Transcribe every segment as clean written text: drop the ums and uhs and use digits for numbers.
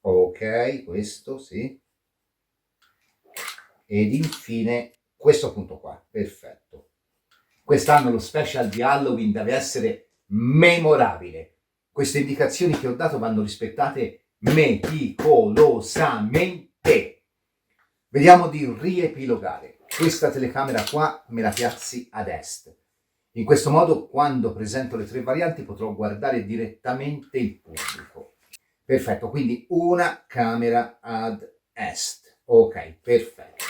Ok, questo sì. Ed infine questo punto qua, perfetto. Quest'anno lo special di Halloween deve essere memorabile. Queste indicazioni che ho dato vanno rispettate meticolosamente. Vediamo di riepilogare. Questa telecamera qua me la piazzi ad est. In questo modo, quando presento le 3 varianti, potrò guardare direttamente il pubblico. Perfetto, quindi una camera ad est. Ok, perfetto.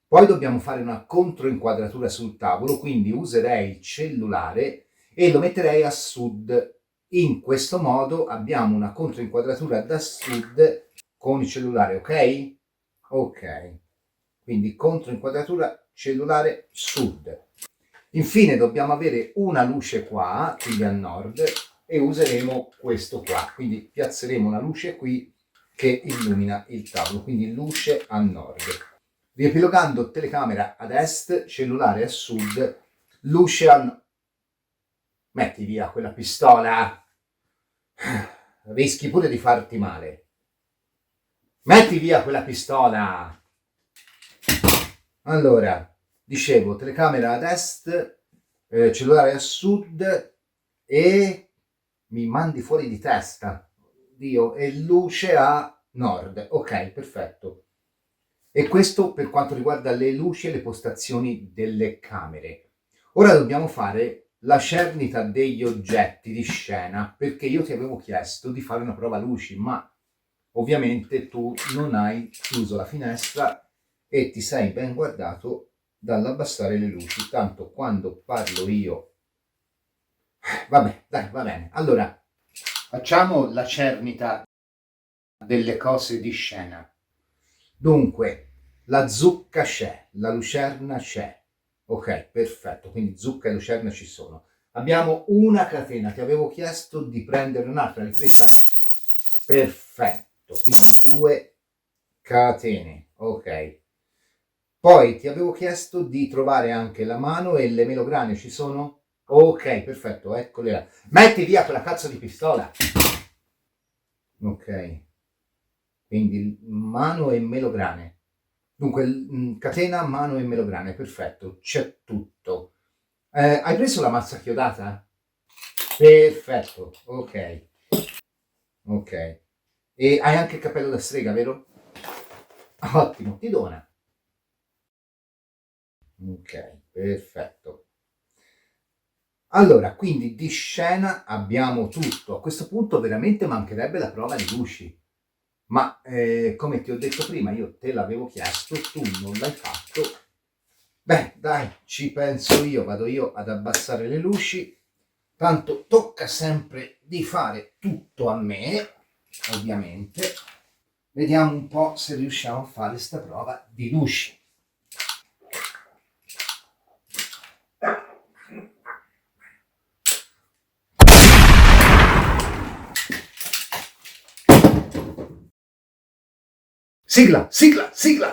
Poi dobbiamo fare una controinquadratura sul tavolo, quindi userei il cellulare e lo metterei a sud. In questo modo abbiamo una controinquadratura da sud con il cellulare, ok? Ok, quindi controinquadratura cellulare sud. Infine dobbiamo avere una luce qua, quindi a nord, e useremo questo qua, quindi piazzeremo una luce qui che illumina il tavolo, quindi luce a nord. Riepilogando, telecamera ad est, cellulare a sud, luce a nord. Metti via quella pistola, rischi pure di farti male. Metti via quella pistola. Allora, dicevo, telecamera ad est, cellulare a sud e mi mandi fuori di testa, Dio, e luce a nord. Ok, perfetto. E questo per quanto riguarda le luci e le postazioni delle camere. Ora dobbiamo fare la cernita degli oggetti di scena, perché io ti avevo chiesto di fare una prova luci, ma ovviamente tu non hai chiuso la finestra e ti sei ben guardato dall'abbassare le luci, tanto quando parlo io... Vabbè, dai, va bene. Allora, facciamo la cernita delle cose di scena. Dunque, la zucca c'è, la lucerna c'è. Ok, perfetto, quindi zucca e lucerna ci sono. Abbiamo una catena, ti avevo chiesto di prendere un'altra, l'hai presa? Perfetto, quindi 2 catene, ok. Poi ti avevo chiesto di trovare anche la mano e le melograne, ci sono? Ok, perfetto, eccole là. Metti via quella cazzo di pistola. Ok, quindi mano e melograne. Dunque, catena, mano e melograne, perfetto, c'è tutto. Hai preso la mazza chiodata? Perfetto, ok, ok. E hai anche il cappello da strega, vero? Ottimo, ti dona. Ok, perfetto. Allora, quindi di scena abbiamo tutto. A questo punto veramente mancherebbe la prova di luci. Ma come ti ho detto prima, io te l'avevo chiesto, tu non l'hai fatto. Beh, dai, ci penso io, vado io ad abbassare le luci. Tanto tocca sempre di fare tutto a me, ovviamente. Vediamo un po' se riusciamo a fare sta prova di luci. Sigla, sigla, sigla!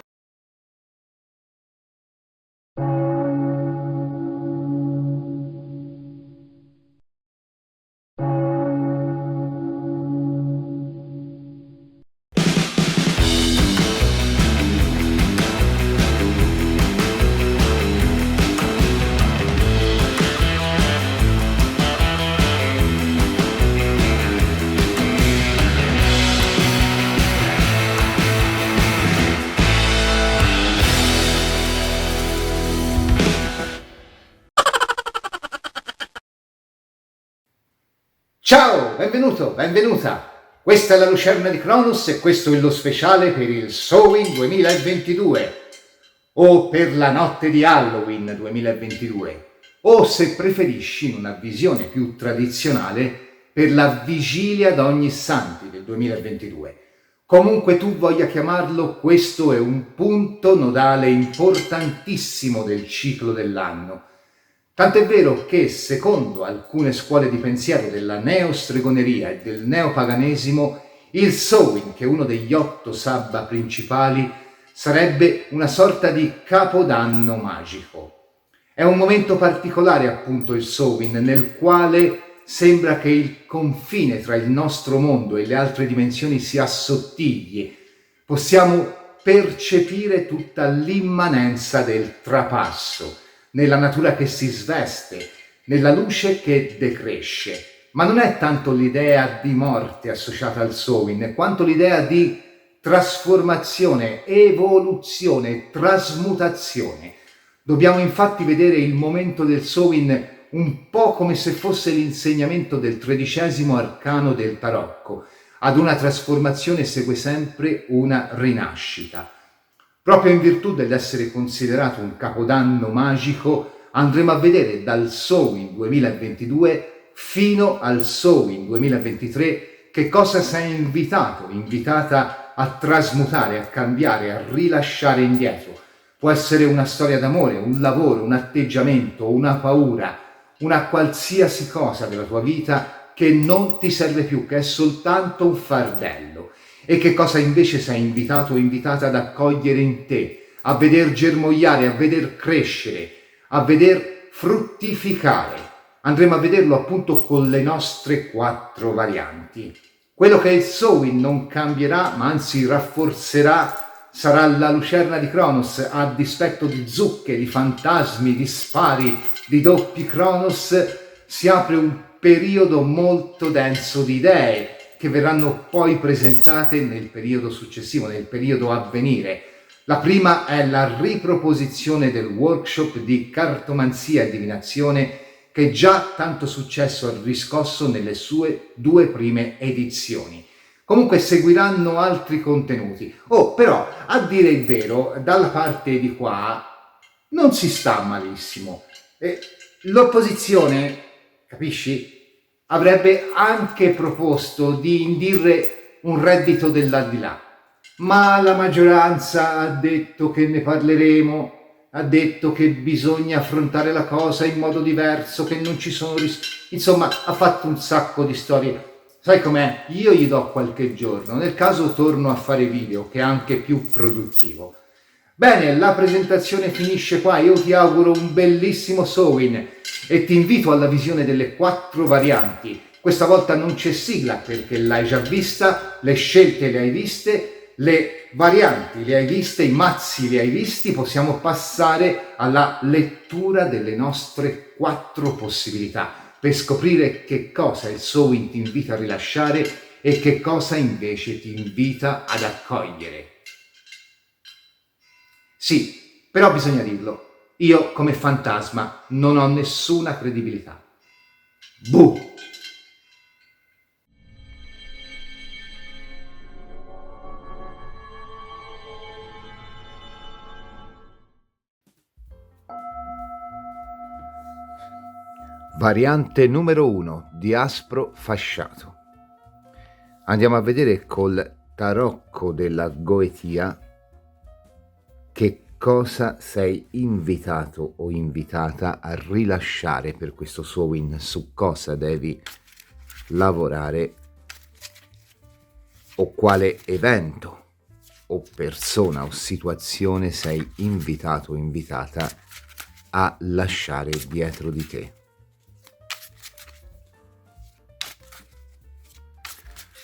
Ciao, benvenuto, benvenuta. Questa è la Lucerna di Cronos e questo è lo speciale per il Samhain 2022 o per la notte di Halloween 2022 o se preferisci in una visione più tradizionale per la vigilia d'Ogni Santi del 2022. Comunque tu voglia chiamarlo, questo è un punto nodale importantissimo del ciclo dell'anno. Tant'è vero che, secondo alcune scuole di pensiero della neostregoneria e del neopaganesimo, il Samhain, che è uno degli 8 sabba principali, sarebbe una sorta di capodanno magico. È un momento particolare, appunto, il Samhain, nel quale sembra che il confine tra il nostro mondo e le altre dimensioni si assottigli. Possiamo percepire tutta l'immanenza del trapasso, nella natura che si sveste, nella luce che decresce. Ma non è tanto l'idea di morte associata al Samhain, quanto l'idea di trasformazione, evoluzione, trasmutazione. Dobbiamo infatti vedere il momento del Samhain un po' come se fosse l'insegnamento del 13° arcano del tarocco. Ad una trasformazione segue sempre una rinascita. Proprio in virtù dell'essere considerato un capodanno magico, andremo a vedere dal Samhain 2022 fino al Samhain 2023 che cosa sei invitata a trasmutare, a cambiare, a rilasciare indietro. Può essere una storia d'amore, un lavoro, un atteggiamento, una paura, una qualsiasi cosa della tua vita che non ti serve più, che è soltanto un fardello. E che cosa invece sei invitato o invitata ad accogliere in te, a veder germogliare, a veder crescere, a veder fruttificare. Andremo a vederlo appunto con le nostre 4 varianti. Quello che è il Samhain non cambierà, ma anzi rafforzerà, sarà la lucerna di Cronos, a dispetto di zucche, di fantasmi, di spari, di doppi Cronos. Si apre un periodo molto denso di idee che verranno poi presentate nel periodo successivo, nel periodo a venire. La prima è la riproposizione del workshop di cartomanzia e divinazione che già tanto successo ha riscosso nelle sue 2 prime edizioni. Comunque seguiranno altri contenuti. Però, a dire il vero, dalla parte di qua non si sta malissimo. L'opposizione, capisci, avrebbe anche proposto di indire un reddito dell'aldilà, ma la maggioranza ha detto che ne parleremo, ha detto che bisogna affrontare la cosa in modo diverso, che non ci sono insomma, ha fatto un sacco di storie. Sai com'è? Io gli do qualche giorno, nel caso torno a fare video, che è anche più produttivo. Bene, la presentazione finisce qua, io ti auguro un bellissimo Samhain e ti invito alla visione delle 4 varianti. Questa volta non c'è sigla perché l'hai già vista, le scelte le hai viste, le varianti le hai viste, i mazzi li hai visti, possiamo passare alla lettura delle nostre 4 possibilità per scoprire che cosa il Samhain ti invita a rilasciare e che cosa invece ti invita ad accogliere. Sì, però bisogna dirlo, io come fantasma non ho nessuna credibilità. Buh! Variante numero 1 di Aspro Fasciato. Andiamo a vedere col tarocco della Goetia che cosa sei invitato o invitata a rilasciare per questo Samhain, su cosa devi lavorare o quale evento o persona o situazione sei invitato o invitata a lasciare dietro di te.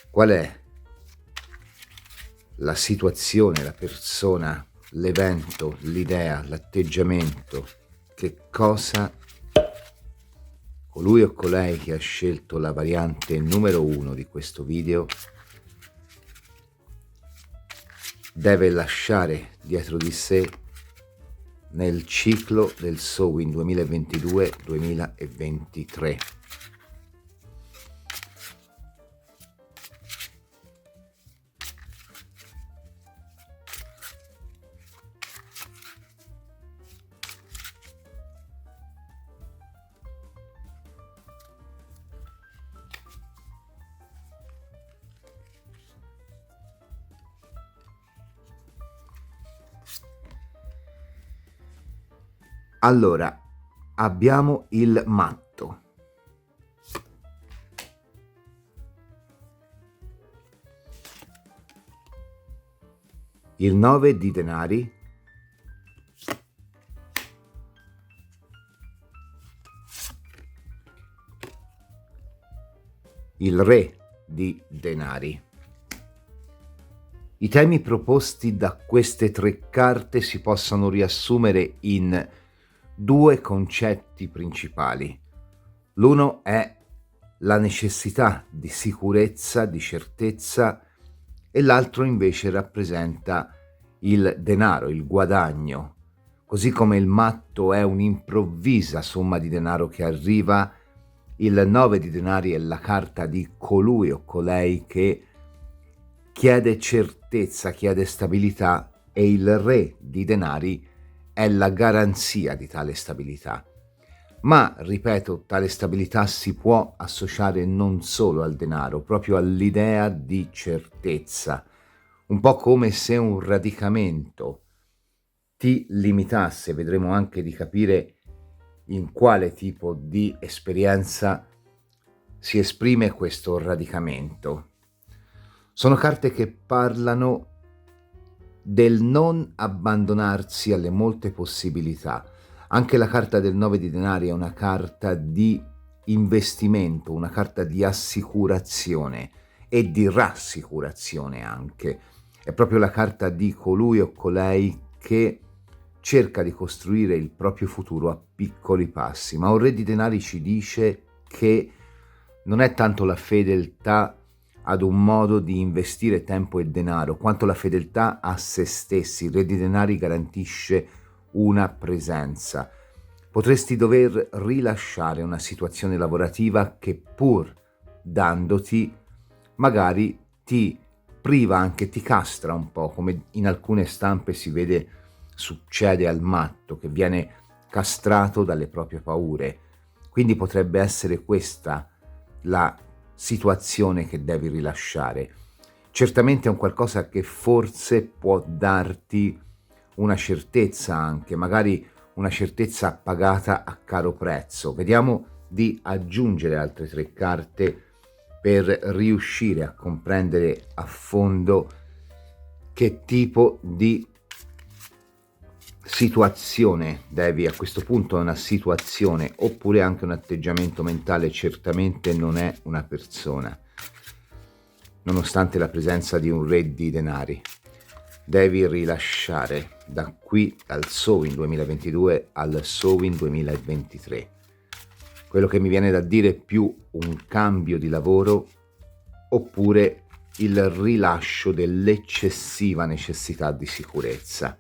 Qual è la situazione, la persona, l'evento, l'idea, l'atteggiamento, che cosa colui o colei che ha scelto la variante numero 1 di questo video deve lasciare dietro di sé nel ciclo del Samhain 2022-2023. Allora, abbiamo il matto. Il 9 di denari. il re di denari. I temi proposti da queste 3 carte si possono riassumere in 2 concetti principali. L'uno è la necessità di sicurezza, di certezza, e l'altro invece rappresenta il denaro, il guadagno. Così come il matto è un'improvvisa somma di denaro che arriva, il 9 di denari è la carta di colui o colei che chiede certezza, chiede stabilità, e il re di denari è la garanzia di tale stabilità. Ma, ripeto, tale stabilità si può associare non solo al denaro, proprio all'idea di certezza, un po' come se un radicamento ti limitasse. Vedremo anche di capire in quale tipo di esperienza si esprime questo radicamento. Sono carte che parlano del non abbandonarsi alle molte possibilità. Anche la carta del 9 di denari è una carta di investimento, una carta di assicurazione e di rassicurazione anche. È proprio la carta di colui o colei che cerca di costruire il proprio futuro a piccoli passi. Ma un re di denari ci dice che non è tanto la fedeltà ad un modo di investire tempo e denaro, quanto la fedeltà a se stessi. Il re di denari garantisce una presenza. Potresti dover rilasciare una situazione lavorativa che, pur dandoti, magari ti priva, anche ti castra un po', come in alcune stampe si vede succede al matto, che viene castrato dalle proprie paure. Quindi potrebbe essere questa la situazione che devi rilasciare. Certamente è un qualcosa che forse può darti una certezza anche, magari una certezza pagata a caro prezzo. Vediamo di aggiungere altre 3 carte per riuscire a comprendere a fondo che tipo di situazione devi, a questo punto è una situazione oppure anche un atteggiamento mentale, certamente non è una persona, nonostante la presenza di un re di denari. Devi rilasciare da qui, dal Sowin 2022 al Sowin 2023. Quello che mi viene da dire è più un cambio di lavoro oppure il rilascio dell'eccessiva necessità di sicurezza.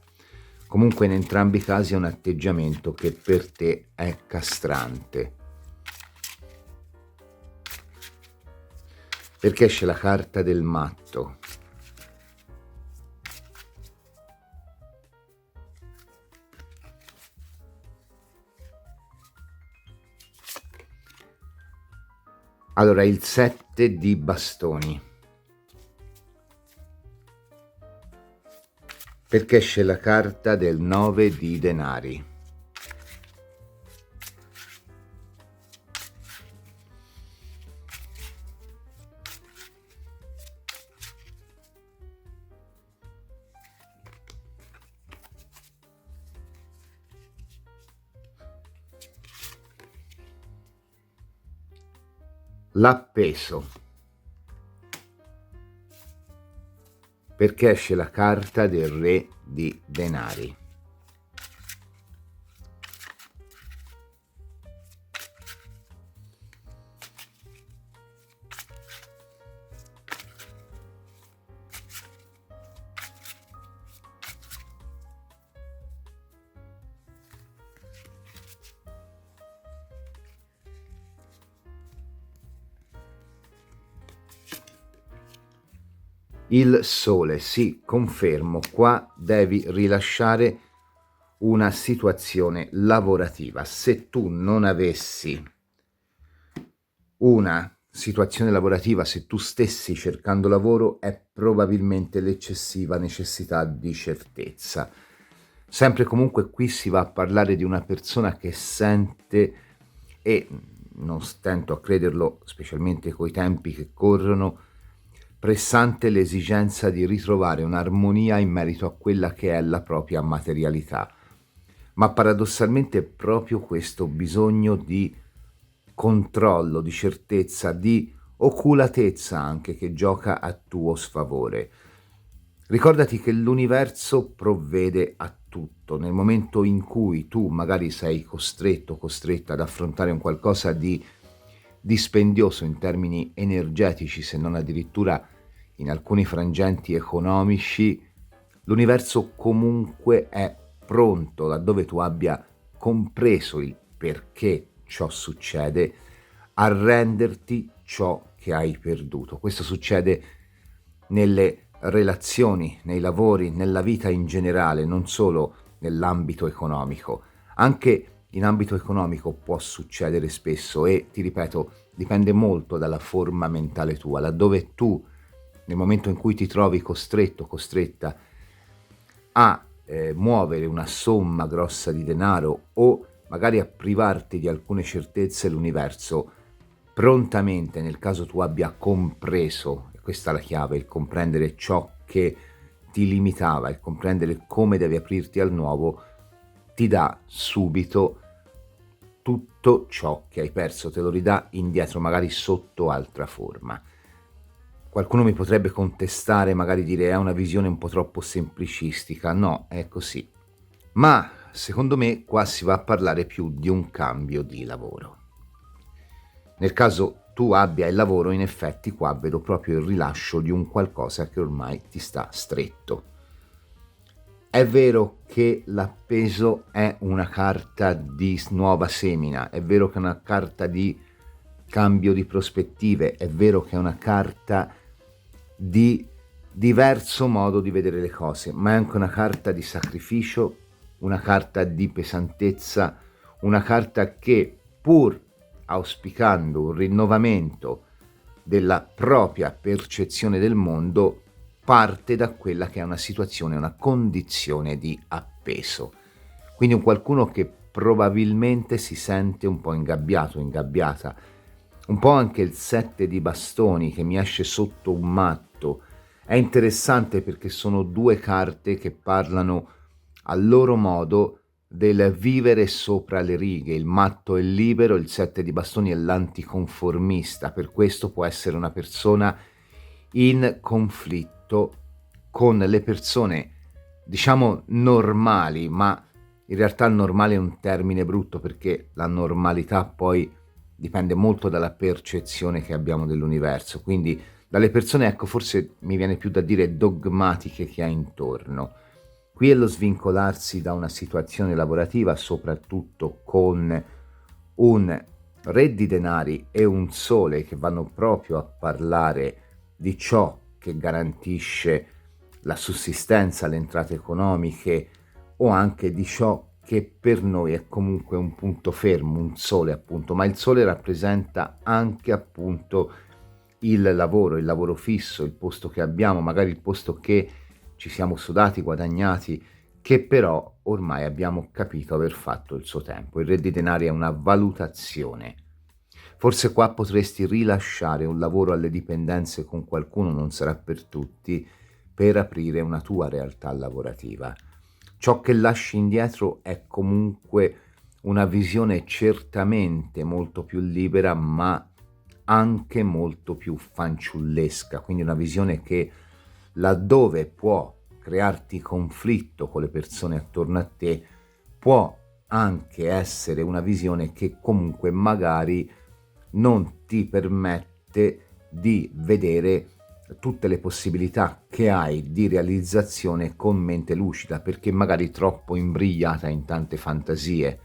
Comunque in entrambi i casi è un atteggiamento che per te è castrante. Perché esce la carta del matto? Allora, il 7 di bastoni. Perché esce la carta del 9 di denari. L'appeso. Perché esce la carta del re di denari. Il sole, sì, confermo, qua devi rilasciare una situazione lavorativa. Se tu non avessi una situazione lavorativa, se tu stessi cercando lavoro, è probabilmente l'eccessiva necessità di certezza. Sempre comunque qui si va a parlare di una persona che sente, e non stento a crederlo, specialmente coi tempi che corrono, pressante l'esigenza di ritrovare un'armonia in merito a quella che è la propria materialità. Ma paradossalmente è proprio questo bisogno di controllo, di certezza, di oculatezza anche che gioca a tuo sfavore. Ricordati che l'universo provvede a tutto. Nel momento in cui tu magari sei costretto, costretta ad affrontare un qualcosa di dispendioso in termini energetici, se non addirittura in alcuni frangenti economici, l'universo comunque è pronto, laddove tu abbia compreso il perché ciò succede, a renderti ciò che hai perduto. Questo succede nelle relazioni, nei lavori, nella vita in generale, non solo nell'ambito economico. Anche in ambito economico può succedere spesso e, ti ripeto, dipende molto dalla forma mentale tua, laddove tu, nel momento in cui ti trovi costretto, costretta a muovere una somma grossa di denaro o magari a privarti di alcune certezze, l'universo prontamente, nel caso tu abbia compreso, e questa è la chiave, il comprendere ciò che ti limitava, il comprendere come devi aprirti al nuovo, ti dà subito tutto ciò che hai perso, te lo ridà indietro, magari sotto altra forma. Qualcuno mi potrebbe contestare, magari dire è una visione un po' troppo semplicistica. No, è così. Ma secondo me qua si va a parlare più di un cambio di lavoro. Nel caso tu abbia il lavoro, in effetti qua vedo proprio il rilascio di un qualcosa che ormai ti sta stretto. È vero che l'appeso è una carta di nuova semina, è vero che è una carta di cambio di prospettive, è vero che è una carta di diverso modo di vedere le cose, ma è anche una carta di sacrificio, una carta di pesantezza, una carta che, pur auspicando un rinnovamento della propria percezione del mondo, parte da quella che è una situazione, una condizione di appeso. Quindi un qualcuno che probabilmente si sente un po' ingabbiato, ingabbiata, un po' anche il 7 di bastoni che mi esce sotto un matto. È interessante perché sono due carte che parlano a loro modo del vivere sopra le righe. Il matto è libero, il 7 di bastoni è l'anticonformista, per questo può essere una persona in conflitto con le persone, diciamo, normali, ma in realtà il normale è un termine brutto perché la normalità poi dipende molto dalla percezione che abbiamo dell'universo, quindi dalle persone, ecco, forse mi viene più da dire dogmatiche che hai intorno. Qui è lo svincolarsi da una situazione lavorativa, soprattutto con un re di denari e un sole che vanno proprio a parlare di ciò che garantisce la sussistenza, le entrate economiche o anche di ciò che per noi è comunque un punto fermo, un sole appunto, ma il sole rappresenta anche appunto il lavoro fisso, il posto che abbiamo, magari il posto che ci siamo sudati, guadagnati, che però ormai abbiamo capito aver fatto il suo tempo. Il re di denari è una valutazione. Forse qua potresti rilasciare un lavoro alle dipendenze con qualcuno, non sarà per tutti, per aprire una tua realtà lavorativa. Ciò che lasci indietro è comunque una visione certamente molto più libera, ma anche molto più fanciullesca, quindi una visione che laddove può crearti conflitto con le persone attorno a te, può anche essere una visione che comunque magari non ti permette di vedere tutte le possibilità che hai di realizzazione con mente lucida, perché magari troppo imbrigliata in tante fantasie.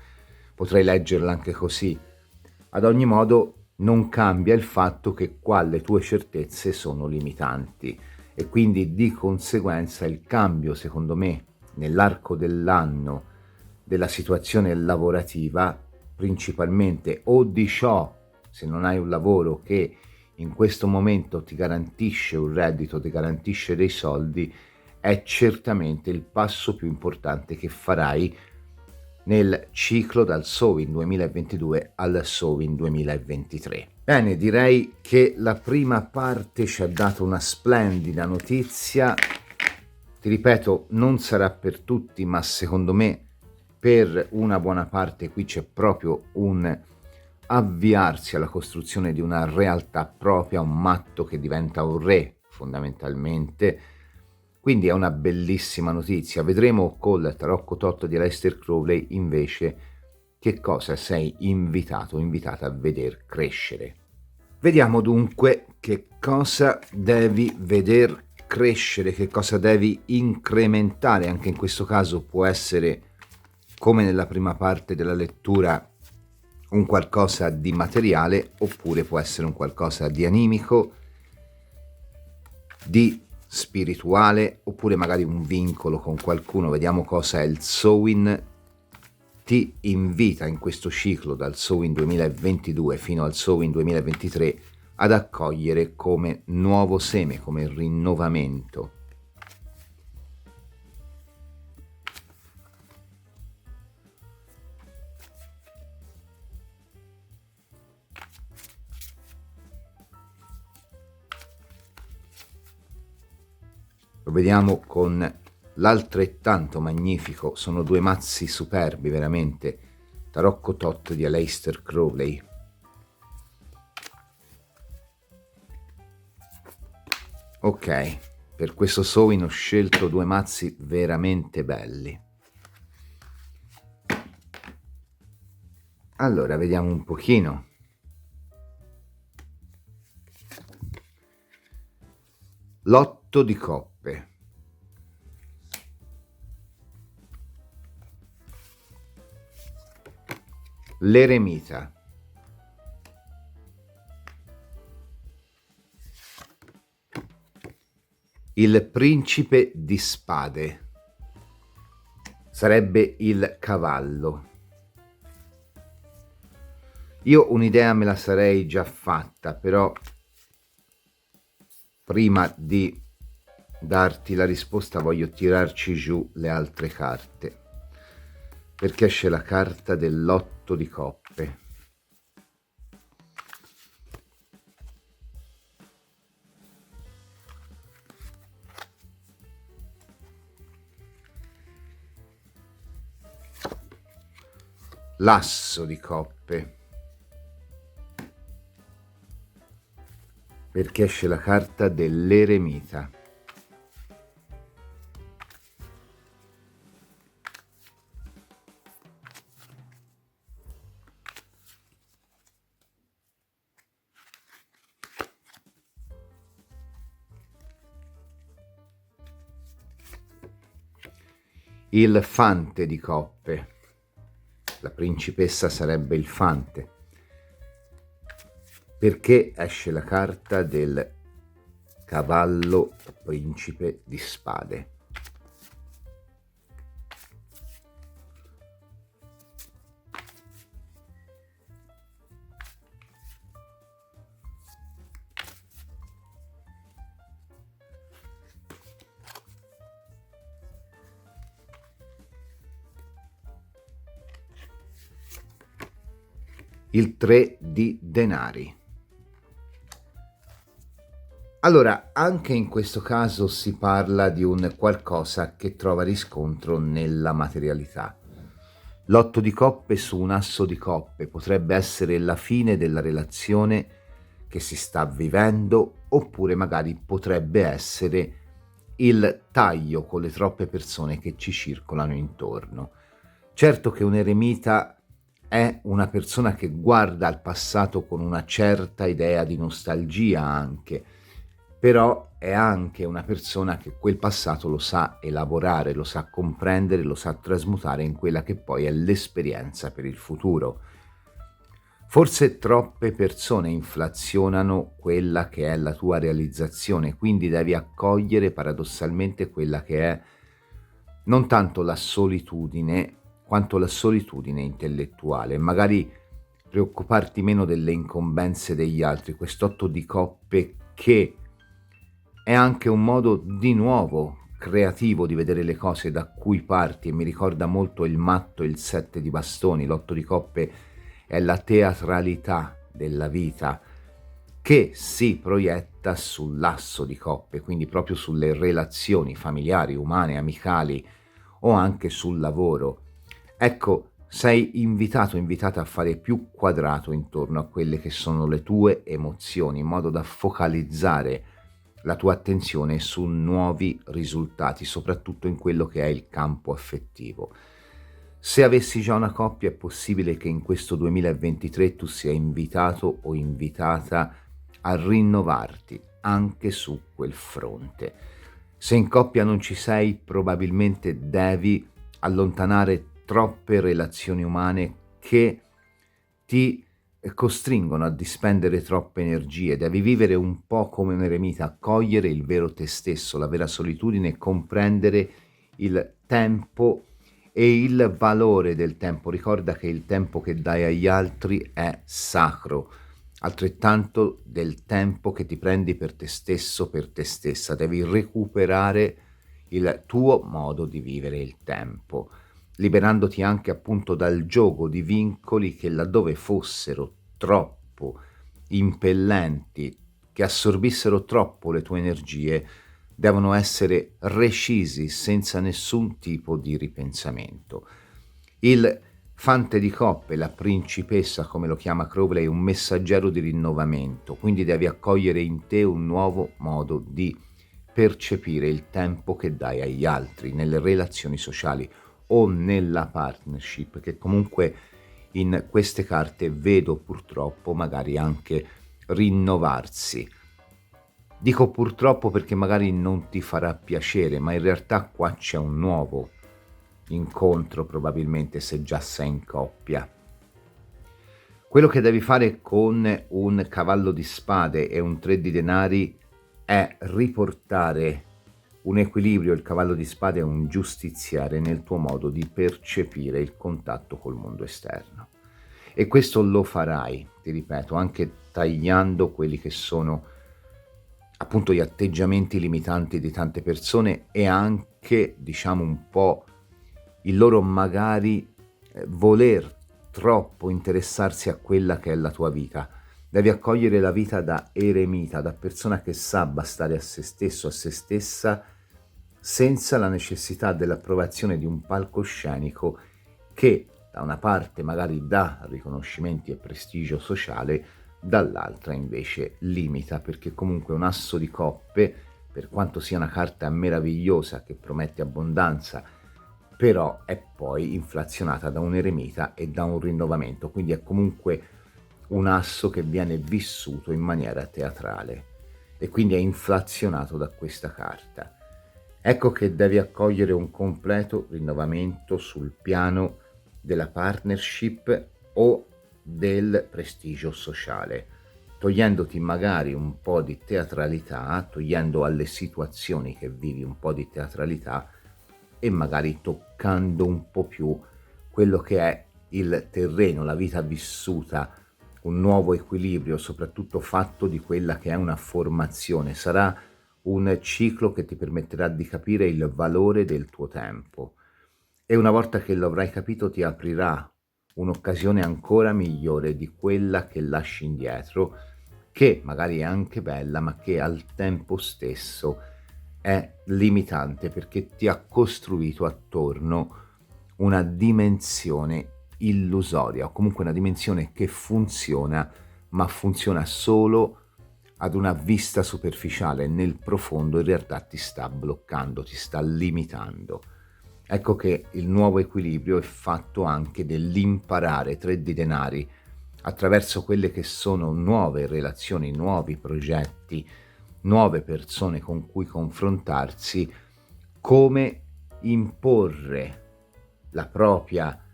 Potrei leggerla anche così. Ad ogni modo, non cambia il fatto che qua le tue certezze sono limitanti e quindi di conseguenza il cambio, secondo me, nell'arco dell'anno della situazione lavorativa, principalmente o di ciò, se non hai un lavoro che in questo momento ti garantisce un reddito, ti garantisce dei soldi, è certamente il passo più importante che farai nel ciclo dal Sowin 2022 al Sowin 2023. Bene, direi che la prima parte ci ha dato una splendida notizia. Ti ripeto, non sarà per tutti, ma secondo me per una buona parte qui c'è proprio un avviarsi alla costruzione di una realtà propria, un matto che diventa un re, fondamentalmente. Quindi è una bellissima notizia. Vedremo col tarocco tot di Aleister Crowley invece che cosa sei invitata a veder crescere. Vediamo dunque che cosa devi veder crescere, che cosa devi incrementare. Anche in questo caso può essere, come nella prima parte della lettura, un qualcosa di materiale, oppure può essere un qualcosa di animico, di spirituale, oppure magari un vincolo con qualcuno. Vediamo cosa è il Samhain ti invita in questo ciclo dal Samhain 2022 fino al Samhain 2023 ad accogliere come nuovo seme, come rinnovamento. Lo vediamo con l'altrettanto magnifico, sono due mazzi superbi veramente, tarocco tot di Aleister Crowley. Ok, per questo Samhain ho scelto due mazzi veramente belli. Allora, vediamo un pochino. L'otto di coppe. L'eremita. Il principe di spade. Sarebbe il cavallo. Io un'idea me la sarei già fatta, però prima di darti la risposta voglio tirarci giù le altre carte, perché esce la carta dell'otto di coppe. L'asso di coppe, perché esce la carta dell'eremita. Il fante di coppe, la principessa sarebbe il fante, perché esce la carta del cavallo principe di spade. Il tre di denari. Allora, anche in questo caso si parla di un qualcosa che trova riscontro nella materialità. L'otto di coppe su un asso di coppe potrebbe essere la fine della relazione che si sta vivendo, oppure magari potrebbe essere il taglio con le troppe persone che ci circolano intorno. Certo che un eremita è una persona che guarda al passato con una certa idea di nostalgia anche, però è anche una persona che quel passato lo sa elaborare, lo sa comprendere, lo sa trasmutare in quella che poi è l'esperienza per il futuro. Forse troppe persone inflazionano quella che è la tua realizzazione, quindi devi accogliere paradossalmente quella che è non tanto la solitudine, quanto la solitudine intellettuale, magari preoccuparti meno delle incombenze degli altri, quest'otto di coppe che è anche un modo di nuovo creativo di vedere le cose da cui parti, e mi ricorda molto il matto, il sette di bastoni. L'otto di coppe è la teatralità della vita che si proietta sull'asso di coppe, quindi proprio sulle relazioni familiari, umane, amicali o anche sul lavoro. Ecco, sei invitato, invitata a fare più quadrato intorno a quelle che sono le tue emozioni, in modo da focalizzare la tua attenzione su nuovi risultati, soprattutto in quello che è il campo affettivo. Se avessi già una coppia, è possibile che in questo 2023 tu sia invitato o invitata a rinnovarti anche su quel fronte. Se in coppia non ci sei, probabilmente devi allontanare troppe relazioni umane che ti costringono a dispendere troppe energie. Devi vivere un po' come un eremita, accogliere il vero te stesso, la vera solitudine, comprendere il tempo e il valore del tempo. Ricorda che il tempo che dai agli altri è sacro, altrettanto del tempo che ti prendi per te stesso, per te stessa. Devi recuperare il tuo modo di vivere il tempo, liberandoti anche appunto dal gioco di vincoli che, laddove fossero troppo impellenti, che assorbissero troppo le tue energie, devono essere recisi senza nessun tipo di ripensamento. Il fante di coppe, la principessa come lo chiama Crowley, è un messaggero di rinnovamento, quindi devi accogliere in te un nuovo modo di percepire il tempo che dai agli altri, nelle relazioni sociali o nella partnership, che comunque in queste carte vedo purtroppo magari anche rinnovarsi. Dico purtroppo perché magari non ti farà piacere, ma in realtà qua c'è un nuovo incontro, probabilmente, se già sei in coppia. Quello che devi fare con un cavallo di spade e un 3 di denari è riportare un equilibrio. Il cavallo di spade è un giustiziere nel tuo modo di percepire il contatto col mondo esterno. E questo lo farai, ti ripeto, anche tagliando quelli che sono appunto gli atteggiamenti limitanti di tante persone e anche, diciamo, un po' il loro magari voler troppo interessarsi a quella che è la tua vita. Devi accogliere la vita da eremita, da persona che sa bastare a se stesso, a se stessa, senza la necessità dell'approvazione di un palcoscenico che da una parte magari dà riconoscimenti e prestigio sociale, dall'altra invece limita, perché comunque un asso di coppe, per quanto sia una carta meravigliosa che promette abbondanza, però è poi inflazionata da un eremita e da un rinnovamento, quindi è comunque un asso che viene vissuto in maniera teatrale e quindi è inflazionato da questa carta. Ecco che devi accogliere un completo rinnovamento sul piano della partnership o del prestigio sociale, togliendoti magari un po' di teatralità, togliendo alle situazioni che vivi un po' di teatralità e magari toccando un po' più quello che è il terreno, la vita vissuta, un nuovo equilibrio, soprattutto fatto di quella che è una formazione. Sarà un ciclo che ti permetterà di capire il valore del tuo tempo e una volta che lo avrai capito ti aprirà un'occasione ancora migliore di quella che lasci indietro, che magari è anche bella, ma che al tempo stesso è limitante perché ti ha costruito attorno una dimensione illusoria, o comunque una dimensione che funziona, ma funziona solo ad una vista superficiale. Nel profondo in realtà ti sta bloccando, ti sta limitando. Ecco che il nuovo equilibrio è fatto anche dell'imparare 3 di denari attraverso quelle che sono nuove relazioni, nuovi progetti, nuove persone con cui confrontarsi, come imporre la propria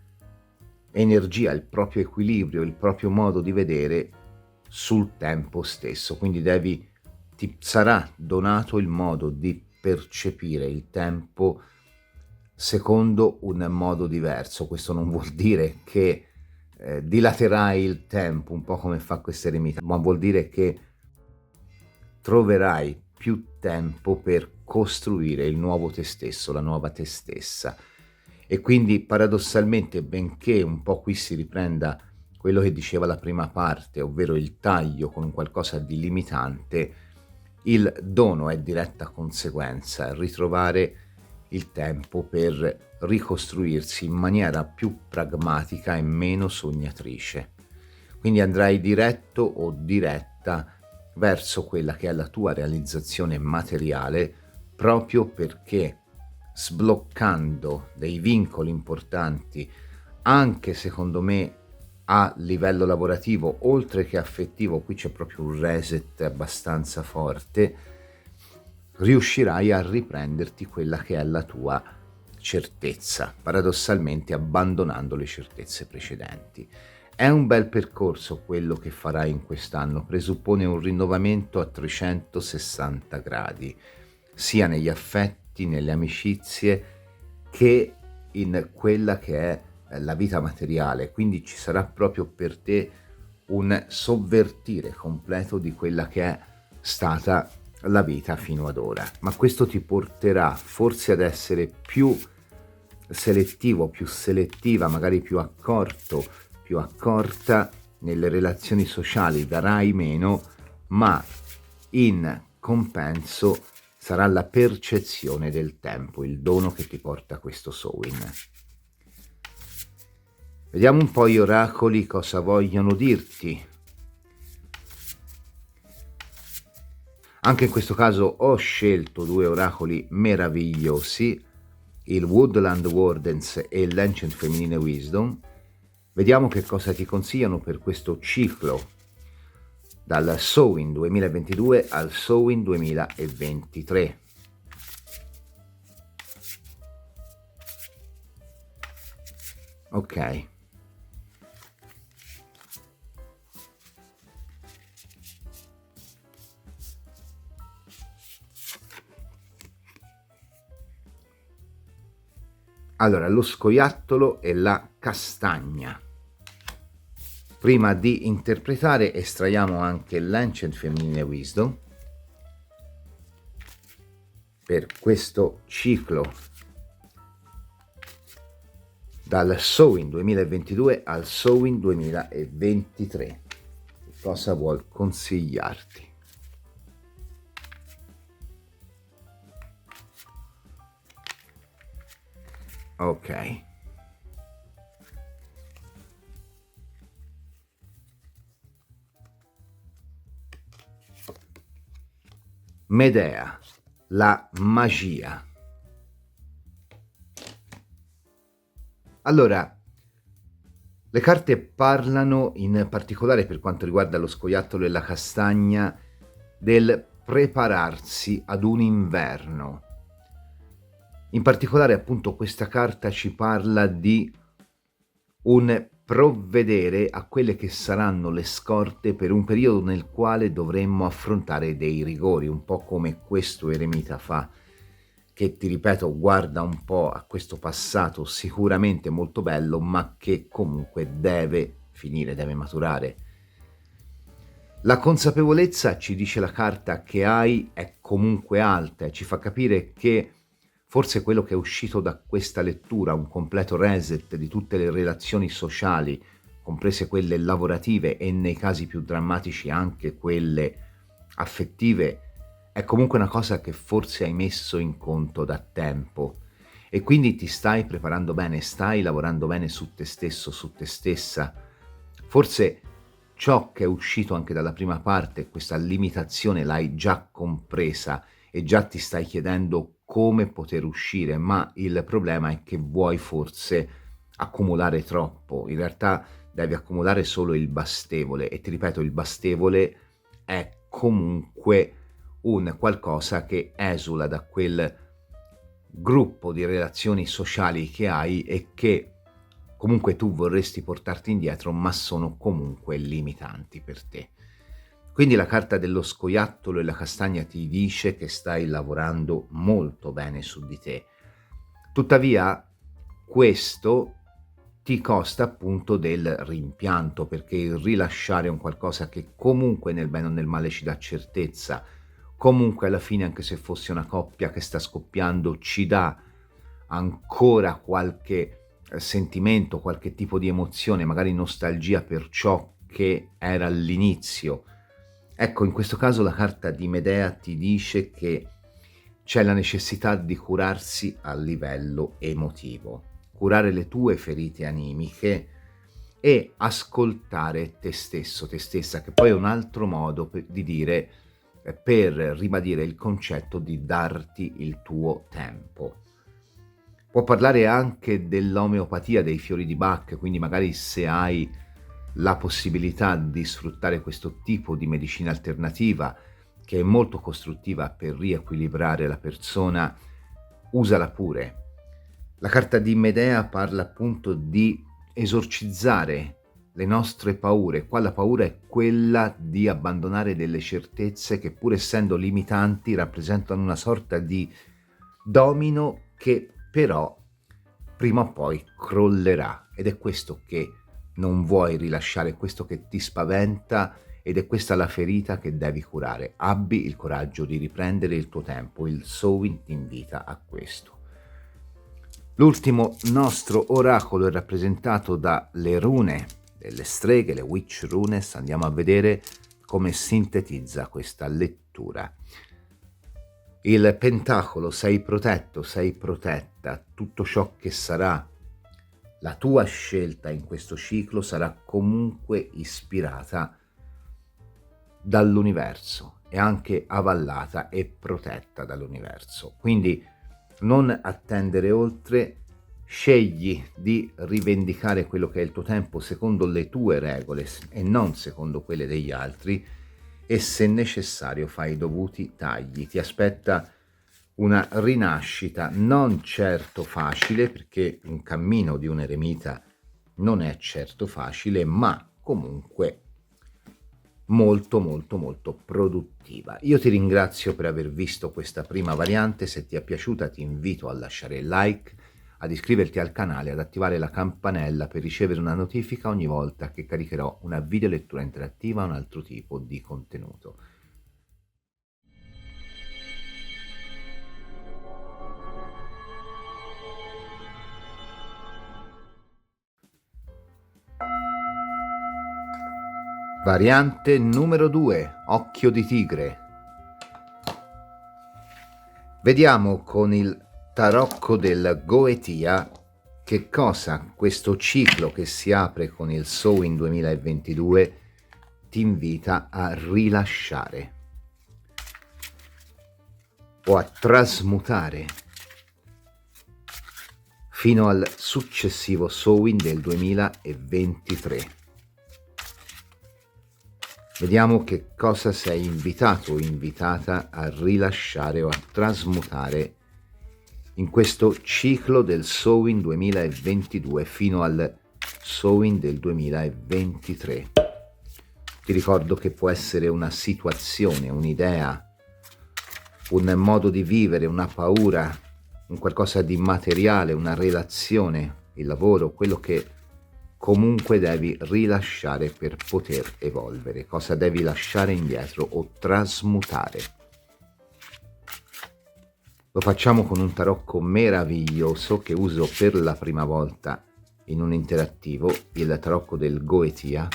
energia, il proprio equilibrio, il proprio modo di vedere sul tempo stesso. Quindi ti sarà donato il modo di percepire il tempo secondo un modo diverso. Questo non vuol dire che dilaterai il tempo, un po' come fa questa eremita, ma vuol dire che troverai più tempo per costruire il nuovo te stesso, la nuova te stessa. E quindi paradossalmente, benché un po' qui si riprenda quello che diceva la prima parte, ovvero il taglio con un qualcosa di limitante, il dono è diretta conseguenza, ritrovare il tempo per ricostruirsi in maniera più pragmatica e meno sognatrice. Quindi andrai diretto o diretta verso quella che è la tua realizzazione materiale, proprio perché sbloccando dei vincoli importanti, anche secondo me a livello lavorativo, oltre che affettivo, qui c'è proprio un reset abbastanza forte, riuscirai a riprenderti quella che è la tua certezza, paradossalmente abbandonando le certezze precedenti. È un bel percorso quello che farai in quest'anno, presuppone un rinnovamento a 360 gradi, sia negli affetti, nelle amicizie, che in quella che è la vita materiale. Quindi ci sarà proprio per te un sovvertire completo di quella che è stata la vita fino ad ora. Ma questo ti porterà forse ad essere più selettivo, più selettiva, magari più accorto, più accorta nelle relazioni sociali, darai meno, ma in compenso sarà la percezione del tempo, il dono che ti porta questo Samhain. Vediamo un po' gli oracoli cosa vogliono dirti. Anche in questo caso ho scelto due oracoli meravigliosi, il Woodland Wardens e l'Ancient Feminine Wisdom. Vediamo che cosa ti consigliano per questo ciclo dal Samhain 2022 al Samhain 2023. Ok. Allora, lo scoiattolo e la castagna. Prima di interpretare estraiamo anche l'Ancient Feminine Wisdom per questo ciclo dal Samhain 2022 al Samhain 2023. Cosa vuol consigliarti? Ok. Medea, la magia. Allora, le carte parlano, in particolare per quanto riguarda lo scoiattolo e la castagna, del prepararsi ad un inverno. In particolare, appunto, questa carta ci parla di un provvedere a quelle che saranno le scorte per un periodo nel quale dovremmo affrontare dei rigori, un po' come questo eremita fa, che, ti ripeto, guarda un po' a questo passato sicuramente molto bello, ma che comunque deve finire, deve maturare. La consapevolezza, ci dice la carta, che hai è comunque alta e ci fa capire che forse quello che è uscito da questa lettura, un completo reset di tutte le relazioni sociali, comprese quelle lavorative e nei casi più drammatici anche quelle affettive, è comunque una cosa che forse hai messo in conto da tempo e quindi ti stai preparando bene, stai lavorando bene su te stesso, su te stessa. Forse ciò che è uscito anche dalla prima parte, questa limitazione, l'hai già compresa e già ti stai chiedendo come poter uscire, ma il problema è che vuoi forse accumulare troppo. In realtà devi accumulare solo il bastevole e ti ripeto, il bastevole è comunque un qualcosa che esula da quel gruppo di relazioni sociali che hai e che comunque tu vorresti portarti indietro, ma sono comunque limitanti per te. Quindi la carta dello scoiattolo e la castagna ti dice che stai lavorando molto bene su di te. Tuttavia, questo ti costa appunto del rimpianto, perché il rilasciare un qualcosa che comunque nel bene o nel male ci dà certezza, comunque alla fine, anche se fosse una coppia che sta scoppiando, ci dà ancora qualche sentimento, qualche tipo di emozione, magari nostalgia per ciò che era all'inizio. Ecco, in questo caso la carta di Medea ti dice che c'è la necessità di curarsi a livello emotivo, curare le tue ferite animiche e ascoltare te stesso, te stessa, che poi è un altro modo di dire, per ribadire il concetto di darti il tuo tempo. Può parlare anche dell'omeopatia, dei fiori di Bach, quindi magari se hai la possibilità di sfruttare questo tipo di medicina alternativa, che è molto costruttiva per riequilibrare la persona, usala pure. La carta di Medea parla appunto di esorcizzare le nostre paure. Qua la paura è quella di abbandonare delle certezze che, pur essendo limitanti, rappresentano una sorta di domino che però prima o poi crollerà, ed è questo che non vuoi rilasciare, è questo che ti spaventa, ed è questa la ferita che devi curare. Abbi il coraggio di riprendere il tuo tempo, il Samhain ti invita a questo. L'ultimo nostro oracolo è rappresentato dalle rune delle streghe, le Witch Runes. Andiamo a vedere come sintetizza questa lettura. Il pentacolo: sei protetto, sei protetta, tutto ciò che sarà la tua scelta in questo ciclo sarà comunque ispirata dall'universo e anche avallata e protetta dall'universo. Quindi non attendere oltre, scegli di rivendicare quello che è il tuo tempo secondo le tue regole e non secondo quelle degli altri, e se necessario fai i dovuti tagli. Ti aspetta una rinascita non certo facile, perché un cammino di un eremita non è certo facile, ma comunque molto molto molto produttiva. Io ti ringrazio per aver visto questa prima variante. Se ti è piaciuta ti invito a lasciare like, ad iscriverti al canale, ad attivare la campanella per ricevere una notifica ogni volta che caricherò una video lettura interattiva o un altro tipo di contenuto. Variante numero 2, occhio di tigre. Vediamo con il tarocco del Goetia che cosa questo ciclo che si apre con il Samhain 2022 ti invita a rilasciare o a trasmutare fino al successivo Samhain del 2023. Vediamo che cosa sei invitato o invitata a rilasciare o a trasmutare in questo ciclo del Samhain 2022 fino al Samhain del 2023. Ti ricordo che può essere una situazione, un'idea, un modo di vivere, una paura, un qualcosa di materiale, una relazione, il lavoro, quello che comunque devi rilasciare per poter evolvere. Cosa devi lasciare indietro o trasmutare? Lo facciamo con un tarocco meraviglioso che uso per la prima volta in un interattivo, il tarocco del Goetia,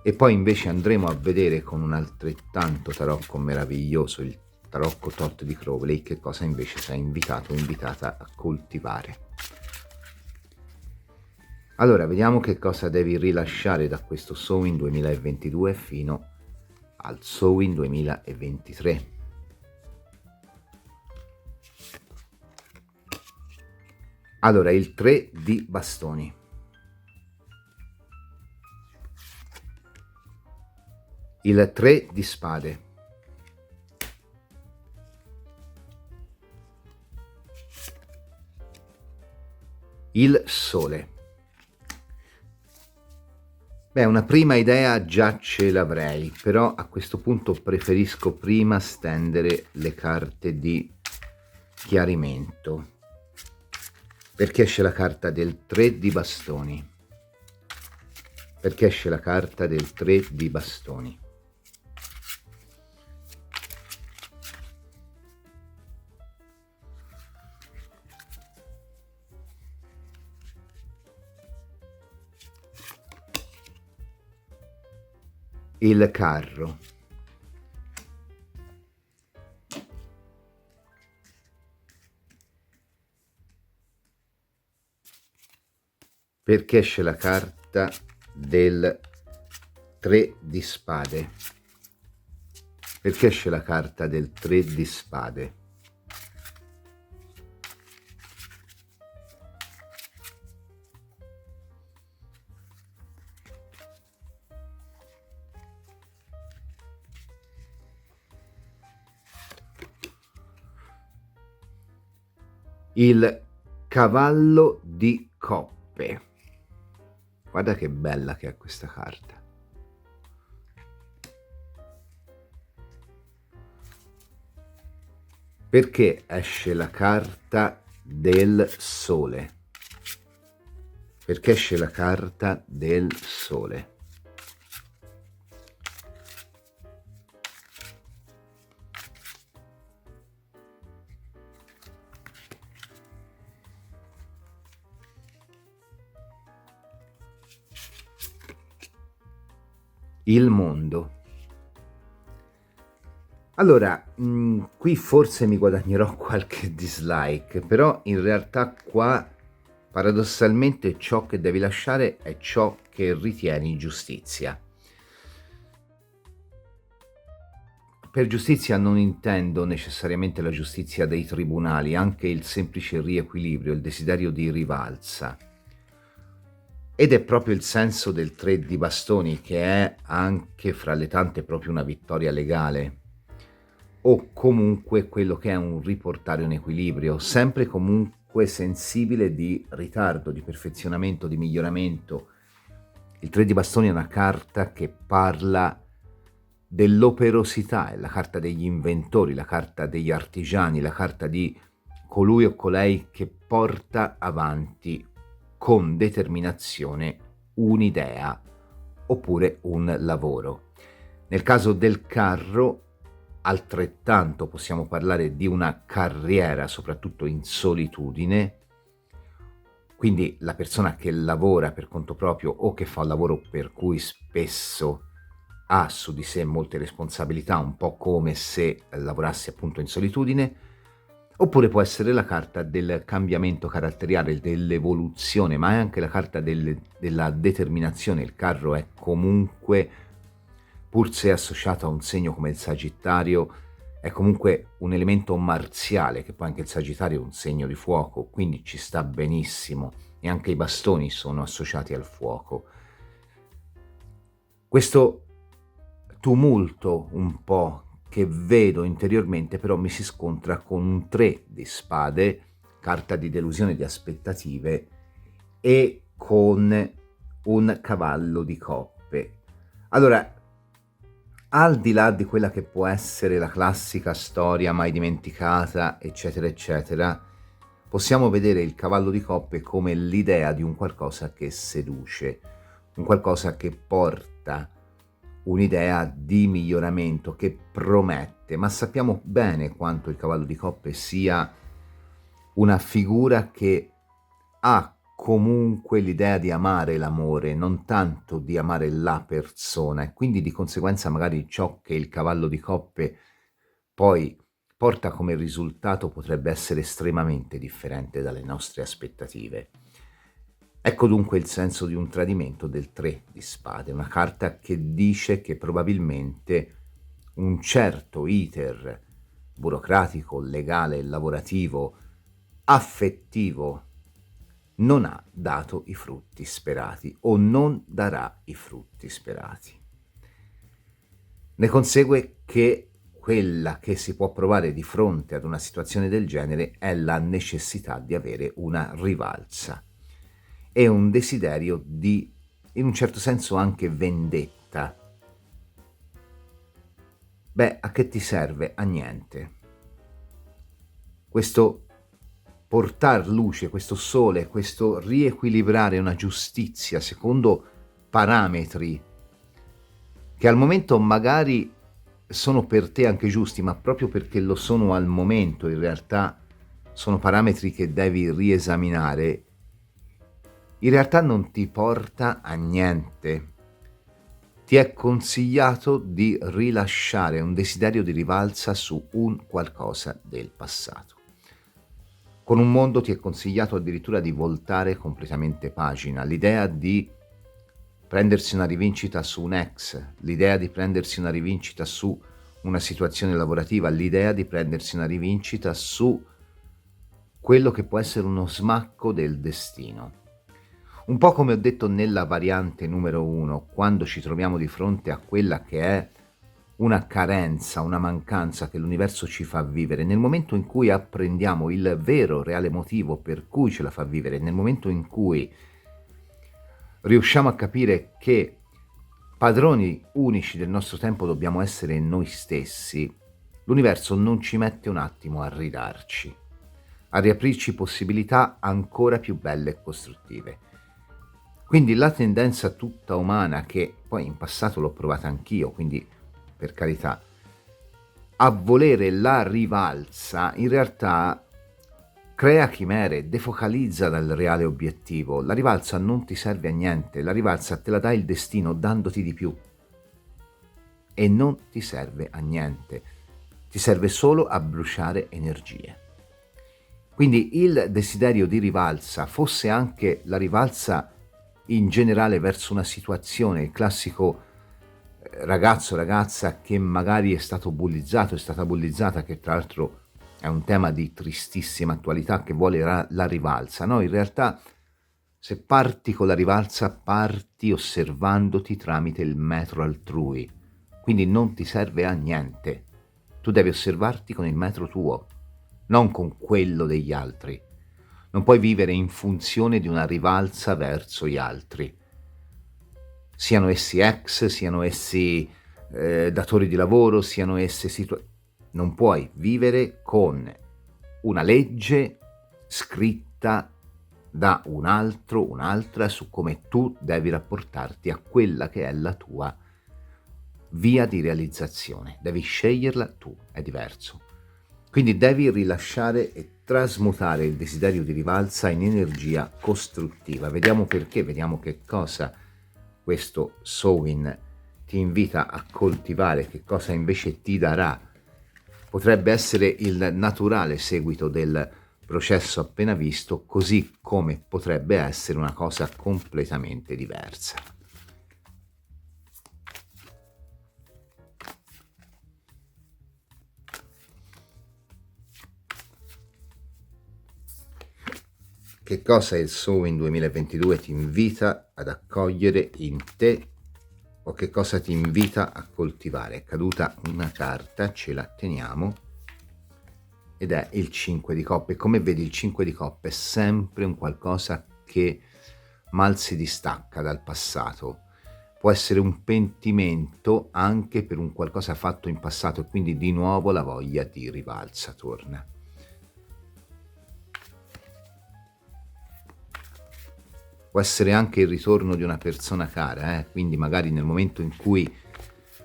e poi invece andremo a vedere con un altrettanto tarocco meraviglioso, il tarocco Tot di Crowley, che cosa invece sei invitato o invitata a coltivare. Allora, vediamo che cosa devi rilasciare da questo Samhain 2022 fino al Samhain 2023. Allora, il 3 di bastoni. Il 3 di spade. Il sole. Beh, una prima idea già ce l'avrei, però a questo punto preferisco prima stendere le carte di chiarimento, perché esce la carta del 3 di bastoni. Perché esce la carta del 3 di bastoni. Il carro. Perché esce la carta del 3 di spade? Perché esce la carta del 3 di spade? Il cavallo di coppe. Guarda che bella che è questa carta. Perché esce la carta del sole? Perché esce la carta del sole? Il mondo. Allora, qui forse mi guadagnerò qualche dislike, però in realtà qua paradossalmente ciò che devi lasciare è ciò che ritieni giustizia. Per giustizia non intendo necessariamente la giustizia dei tribunali, anche il semplice riequilibrio, il desiderio di rivalsa. Ed è proprio il senso del 3 di bastoni, che è anche fra le tante proprio una vittoria legale, o comunque quello che è un riportare un equilibrio, sempre comunque sensibile di ritardo, di perfezionamento, di miglioramento. Il 3 di bastoni è una carta che parla dell'operosità, è la carta degli inventori, la carta degli artigiani, la carta di colui o colei che porta avanti con determinazione un'idea oppure un lavoro. Nel caso del carro, altrettanto possiamo parlare di una carriera, soprattutto in solitudine, quindi la persona che lavora per conto proprio o che fa un lavoro per cui spesso ha su di sé molte responsabilità, un po' come se lavorasse appunto in solitudine, oppure può essere la carta del cambiamento caratteriale, dell'evoluzione, ma è anche la carta della determinazione. Il carro è comunque, pur se associato a un segno come il Sagittario, è comunque un elemento marziale, che poi anche il Sagittario è un segno di fuoco, quindi ci sta benissimo, e anche i bastoni sono associati al fuoco. Questo tumulto un po' che vedo interiormente però mi si scontra con un 3 di spade, carta di delusione, di aspettative, e con un cavallo di coppe. Allora, al di là di quella che può essere la classica storia mai dimenticata, eccetera, eccetera, possiamo vedere il cavallo di coppe come l'idea di un qualcosa che seduce, un qualcosa che porta un'idea di miglioramento, che promette, ma sappiamo bene quanto il cavallo di coppe sia una figura che ha comunque l'idea di amare l'amore, non tanto di amare la persona, e quindi di conseguenza magari ciò che il cavallo di coppe poi porta come risultato potrebbe essere estremamente differente dalle nostre aspettative. Ecco dunque il senso di un tradimento del 3 di spade, una carta che dice che probabilmente un certo iter burocratico, legale, lavorativo, affettivo non ha dato i frutti sperati o non darà i frutti sperati. Ne consegue che quella che si può provare di fronte ad una situazione del genere è la necessità di avere una rivalsa e un desiderio di, in un certo senso, anche vendetta. Beh, a che ti serve? A niente. Questo portar luce, questo sole, questo riequilibrare una giustizia secondo parametri che al momento magari sono per te anche giusti, ma proprio perché lo sono al momento, in realtà sono parametri che devi riesaminare, in realtà non ti porta a niente. Ti è consigliato di rilasciare un desiderio di rivalsa su un qualcosa del passato. Con un mondo ti è consigliato addirittura di voltare completamente pagina. L'idea di prendersi una rivincita su un ex, l'idea di prendersi una rivincita su una situazione lavorativa, l'idea di prendersi una rivincita su quello che può essere uno smacco del destino. Un po' come ho detto nella variante numero 1, quando ci troviamo di fronte a quella che è una carenza, una mancanza che l'universo ci fa vivere, nel momento in cui apprendiamo il vero, reale motivo per cui ce la fa vivere, nel momento in cui riusciamo a capire che padroni unici del nostro tempo dobbiamo essere noi stessi, l'universo non ci mette un attimo a ridarci, a riaprirci possibilità ancora più belle e costruttive. Quindi la tendenza tutta umana, che poi in passato l'ho provata anch'io, quindi per carità, a volere la rivalsa, in realtà crea chimere, defocalizza dal reale obiettivo. La rivalsa non ti serve a niente, la rivalsa te la dà il destino dandoti di più e non ti serve a niente, ti serve solo a bruciare energie. Quindi il desiderio di rivalsa, fosse anche la rivalsa in generale verso una situazione, il classico ragazzo, ragazza che magari è stato bullizzato, è stata bullizzata, che tra l'altro è un tema di tristissima attualità, che vuole la rivalsa, no? In realtà, se parti con la rivalsa, parti osservandoti tramite il metro altrui, quindi non ti serve a niente. Tu devi osservarti con il metro tuo, non con quello degli altri. Non puoi vivere in funzione di una rivalsa verso gli altri, siano essi ex, siano essi datori di lavoro, siano essi non puoi vivere con una legge scritta da un altro, un'altra, su come tu devi rapportarti a quella che è la tua via di realizzazione. Devi sceglierla tu, è diverso. Quindi devi rilasciare e trasmutare il desiderio di rivalsa in energia costruttiva. Vediamo perché, vediamo che cosa questo Samhain ti invita a coltivare, che cosa invece ti darà. Potrebbe essere il naturale seguito del processo appena visto, così come potrebbe essere una cosa completamente diversa. Che cosa il Samhain 2022 ti invita ad accogliere in te, o che cosa ti invita a coltivare? È caduta una carta, ce la teniamo, ed è il 5 di coppe. Come vedi, il 5 di coppe è sempre un qualcosa che mal si distacca dal passato. Può essere un pentimento anche per un qualcosa fatto in passato, e quindi di nuovo la voglia di rivalsa torna. Può essere anche il ritorno di una persona cara, quindi magari nel momento in cui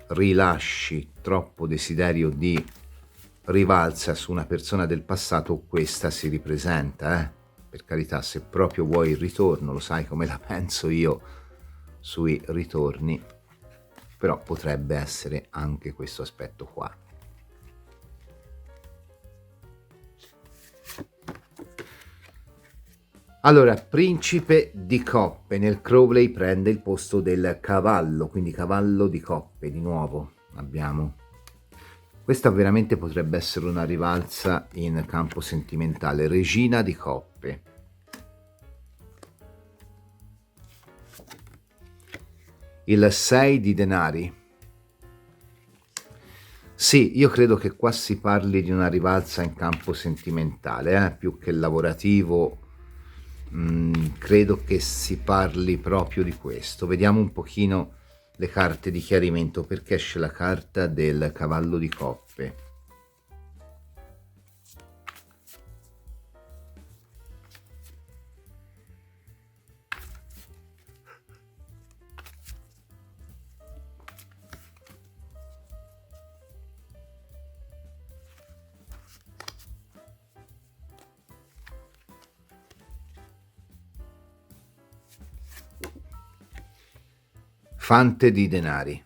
rilasci troppo desiderio di rivalsa su una persona del passato, questa si ripresenta, per carità, se proprio vuoi il ritorno, lo sai come la penso io sui ritorni, però potrebbe essere anche questo aspetto qua. Allora, principe di coppe, nel Crowley prende il posto del cavallo, quindi cavallo di coppe, di nuovo abbiamo. Questa veramente potrebbe essere una rivalsa in campo sentimentale, regina di coppe. Il 6 di denari. Sì, io credo che qua si parli di una rivalsa in campo sentimentale, più che lavorativo. Credo che si parli proprio di questo. Vediamo un pochino le carte di chiarimento, perché esce la carta del cavallo di coppe. Fante di denari.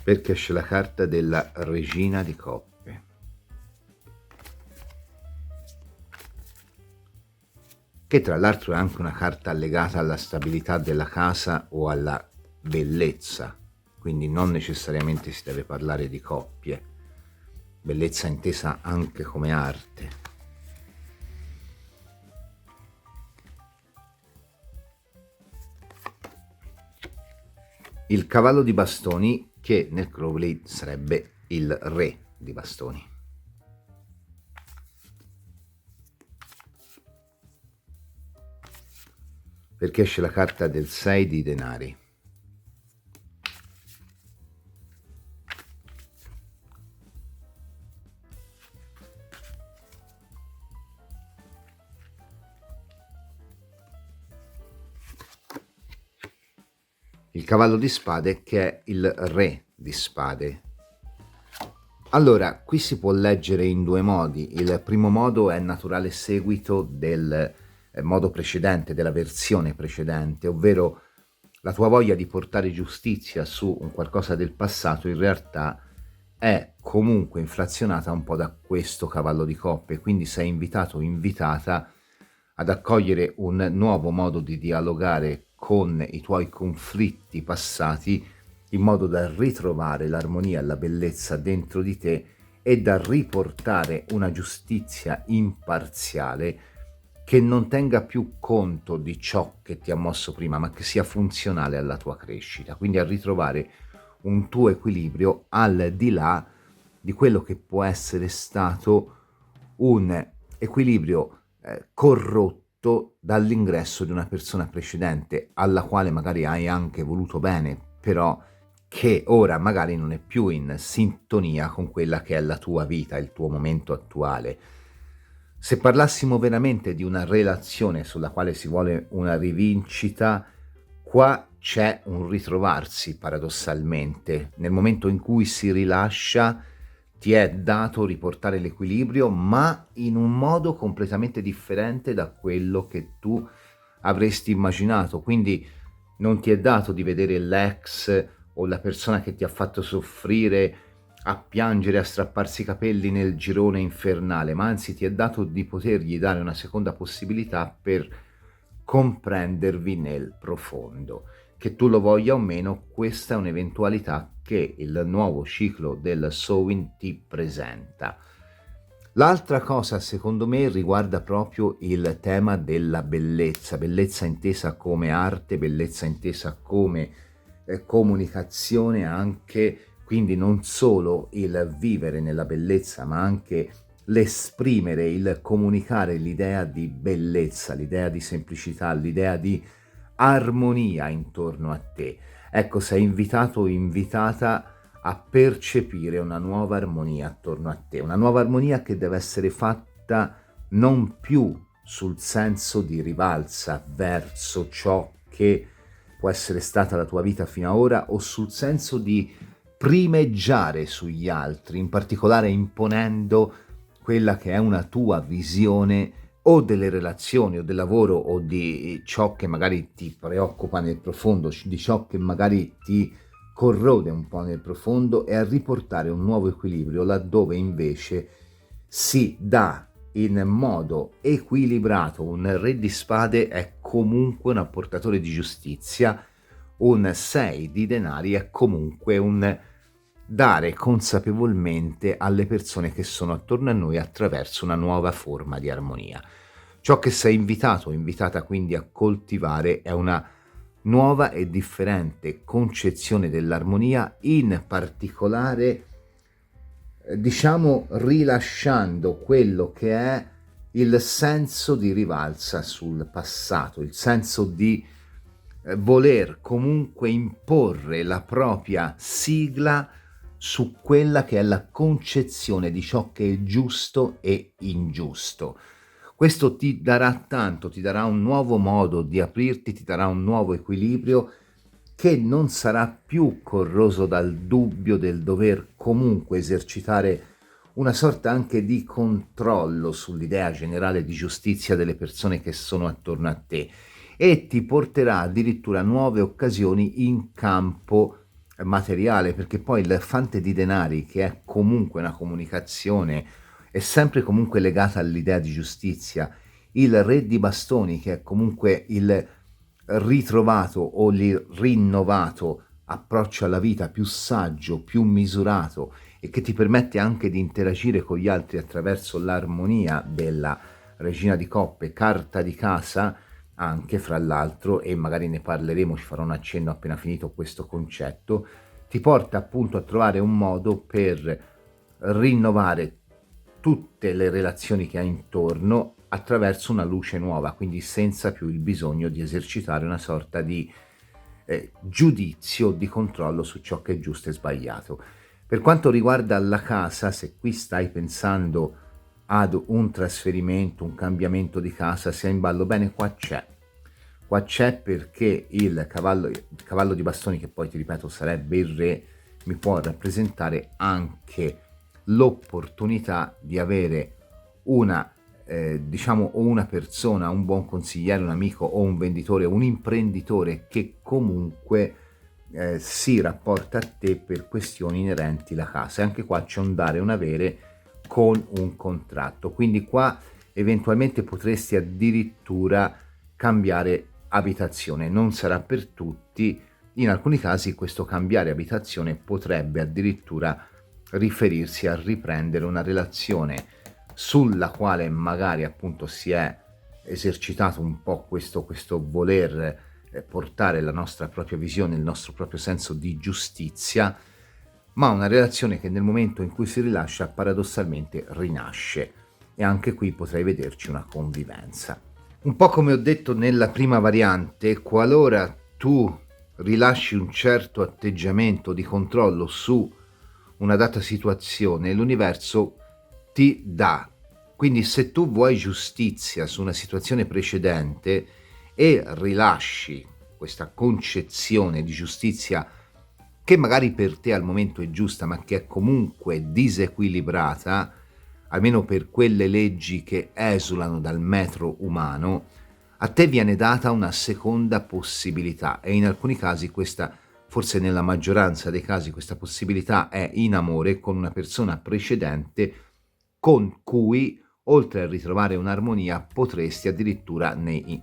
perché esce la carta della Regina di Coppe. Che tra l'altro è anche una carta legata alla stabilità della casa o alla bellezza, quindi non necessariamente si deve parlare di coppie, bellezza intesa anche come arte. Il cavallo di bastoni, che nel Crowley sarebbe il re di bastoni. Perché esce la carta del 6 di denari. Il cavallo di spade, che è il re di spade. Allora, qui si può leggere in due modi. Il primo modo è naturale seguito del modo precedente, della versione precedente, ovvero la tua voglia di portare giustizia su un qualcosa del passato in realtà è comunque inflazionata un po' da questo cavallo di coppe, quindi sei invitato o invitata ad accogliere un nuovo modo di dialogare con i tuoi conflitti passati, in modo da ritrovare l'armonia e la bellezza dentro di te e da riportare una giustizia imparziale che non tenga più conto di ciò che ti ha mosso prima, ma che sia funzionale alla tua crescita, quindi a ritrovare un tuo equilibrio al di là di quello che può essere stato un equilibrio corrotto dall'ingresso di una persona precedente alla quale magari hai anche voluto bene, però che ora magari non è più in sintonia con quella che è la tua vita, il tuo momento attuale. Se parlassimo veramente di una relazione sulla quale si vuole una rivincita, qua c'è un ritrovarsi paradossalmente. Nel momento in cui si rilascia, ti è dato riportare l'equilibrio, ma in un modo completamente differente da quello che tu avresti immaginato. Quindi non ti è dato di vedere l'ex o la persona che ti ha fatto soffrire a piangere, a strapparsi i capelli nel girone infernale, ma anzi ti è dato di potergli dare una seconda possibilità per comprendervi nel profondo. Che tu lo voglia o meno, questa è un'eventualità che il nuovo ciclo del Samhain ti presenta. L'altra cosa, secondo me, riguarda proprio il tema della bellezza, bellezza intesa come arte, bellezza intesa come comunicazione anche, quindi non solo il vivere nella bellezza, ma anche l'esprimere, il comunicare l'idea di bellezza, l'idea di semplicità, l'idea di armonia intorno a te. Ecco, sei invitato o invitata a percepire una nuova armonia attorno a te, una nuova armonia che deve essere fatta non più sul senso di rivalsa verso ciò che può essere stata la tua vita fino ad ora, o sul senso di primeggiare sugli altri, in particolare imponendo quella che è una tua visione o delle relazioni o del lavoro o di ciò che magari ti preoccupa nel profondo, di ciò che magari ti corrode un po' nel profondo, e a riportare un nuovo equilibrio laddove invece si dà in modo equilibrato. Un re di spade è comunque un apportatore di giustizia, un 6 di denari è comunque un dare consapevolmente alle persone che sono attorno a noi attraverso una nuova forma di armonia. Ciò che sei invitato o invitata quindi a coltivare è una nuova e differente concezione dell'armonia, in particolare diciamo rilasciando quello che è il senso di rivalsa sul passato, il senso di voler comunque imporre la propria sigla su quella che è la concezione di ciò che è giusto e ingiusto. Questo ti darà tanto, ti darà un nuovo modo di aprirti, ti darà un nuovo equilibrio che non sarà più corroso dal dubbio del dover comunque esercitare una sorta anche di controllo sull'idea generale di giustizia delle persone che sono attorno a te, e ti porterà addirittura nuove occasioni in campo materiale, perché poi il fante di denari, che è comunque una comunicazione, è sempre comunque legata all'idea di giustizia. Il re di bastoni, che è comunque il ritrovato o il rinnovato approccio alla vita più saggio, più misurato e che ti permette anche di interagire con gli altri attraverso l'armonia della regina di coppe, carta di casa, anche fra l'altro, e magari ne parleremo, ci farò un accenno appena finito questo concetto, ti porta appunto a trovare un modo per rinnovare tutte le relazioni che hai intorno attraverso una luce nuova, quindi senza più il bisogno di esercitare una sorta di giudizio, di controllo su ciò che è giusto e sbagliato. Per quanto riguarda la casa, se qui stai pensando ad un trasferimento, un cambiamento di casa, sia in ballo, bene, qua c'è. Qua c'è perché il cavallo di bastoni, che poi ti ripeto sarebbe il re, mi può rappresentare anche l'opportunità di avere una diciamo, o una persona, un buon consigliere, un amico o un venditore, un imprenditore che comunque si rapporta a te per questioni inerenti alla casa. E anche qua c'è un dare e un avere con un contratto, quindi qua eventualmente potresti addirittura cambiare abitazione. Non sarà per tutti, in alcuni casi questo cambiare abitazione potrebbe addirittura riferirsi a riprendere una relazione sulla quale magari appunto si è esercitato un po' questo voler portare la nostra propria visione, il nostro proprio senso di giustizia, ma una relazione che nel momento in cui si rilascia paradossalmente rinasce, e anche qui potrei vederci una convivenza. Un po' come ho detto nella prima variante, qualora tu rilasci un certo atteggiamento di controllo su una data situazione, l'universo ti dà. Quindi se tu vuoi giustizia su una situazione precedente e rilasci questa concezione di giustizia che magari per te al momento è giusta, ma che è comunque disequilibrata, almeno per quelle leggi che esulano dal metro umano, a te viene data una seconda possibilità, e in alcuni casi questa, forse nella maggioranza dei casi, questa possibilità è in amore con una persona precedente con cui, oltre a ritrovare un'armonia, potresti addirittura,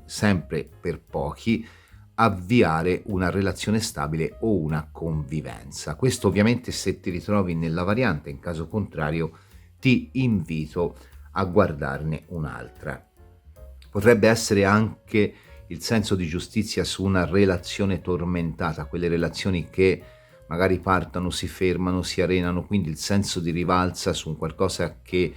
sempre per pochi, avviare una relazione stabile o una convivenza. Questo ovviamente se ti ritrovi nella variante, in caso contrario ti invito a guardarne un'altra. Potrebbe essere anche il senso di giustizia su una relazione tormentata, quelle relazioni che magari partono, si fermano, si arenano, quindi il senso di rivalsa su un qualcosa che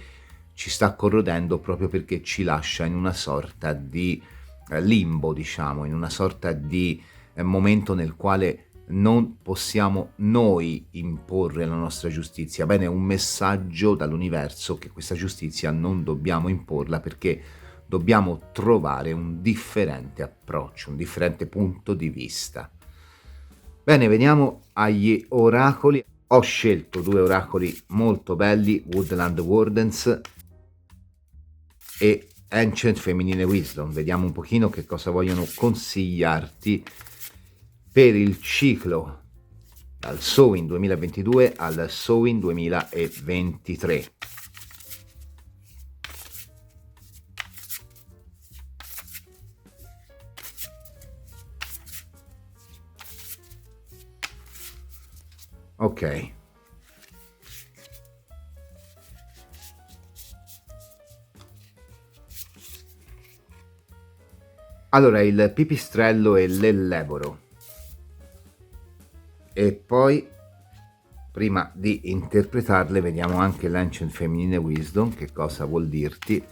ci sta corrodendo proprio perché ci lascia in una sorta di limbo, diciamo, in una sorta di momento nel quale non possiamo noi imporre la nostra giustizia. Bene, è un messaggio dall'universo che questa giustizia non dobbiamo imporla, perché dobbiamo trovare un differente approccio, un differente punto di vista. Bene, veniamo agli oracoli. Ho scelto due oracoli molto belli, Woodland Wardens e Ancient Feminine Wisdom. Vediamo un pochino che cosa vogliono consigliarti per il ciclo dal Sowing 2022 al Sowing 2023. Ok. Allora, il pipistrello e l'elleboro. E poi, prima di interpretarle, vediamo anche l'Ancient Feminine Wisdom, che cosa vuol dirti.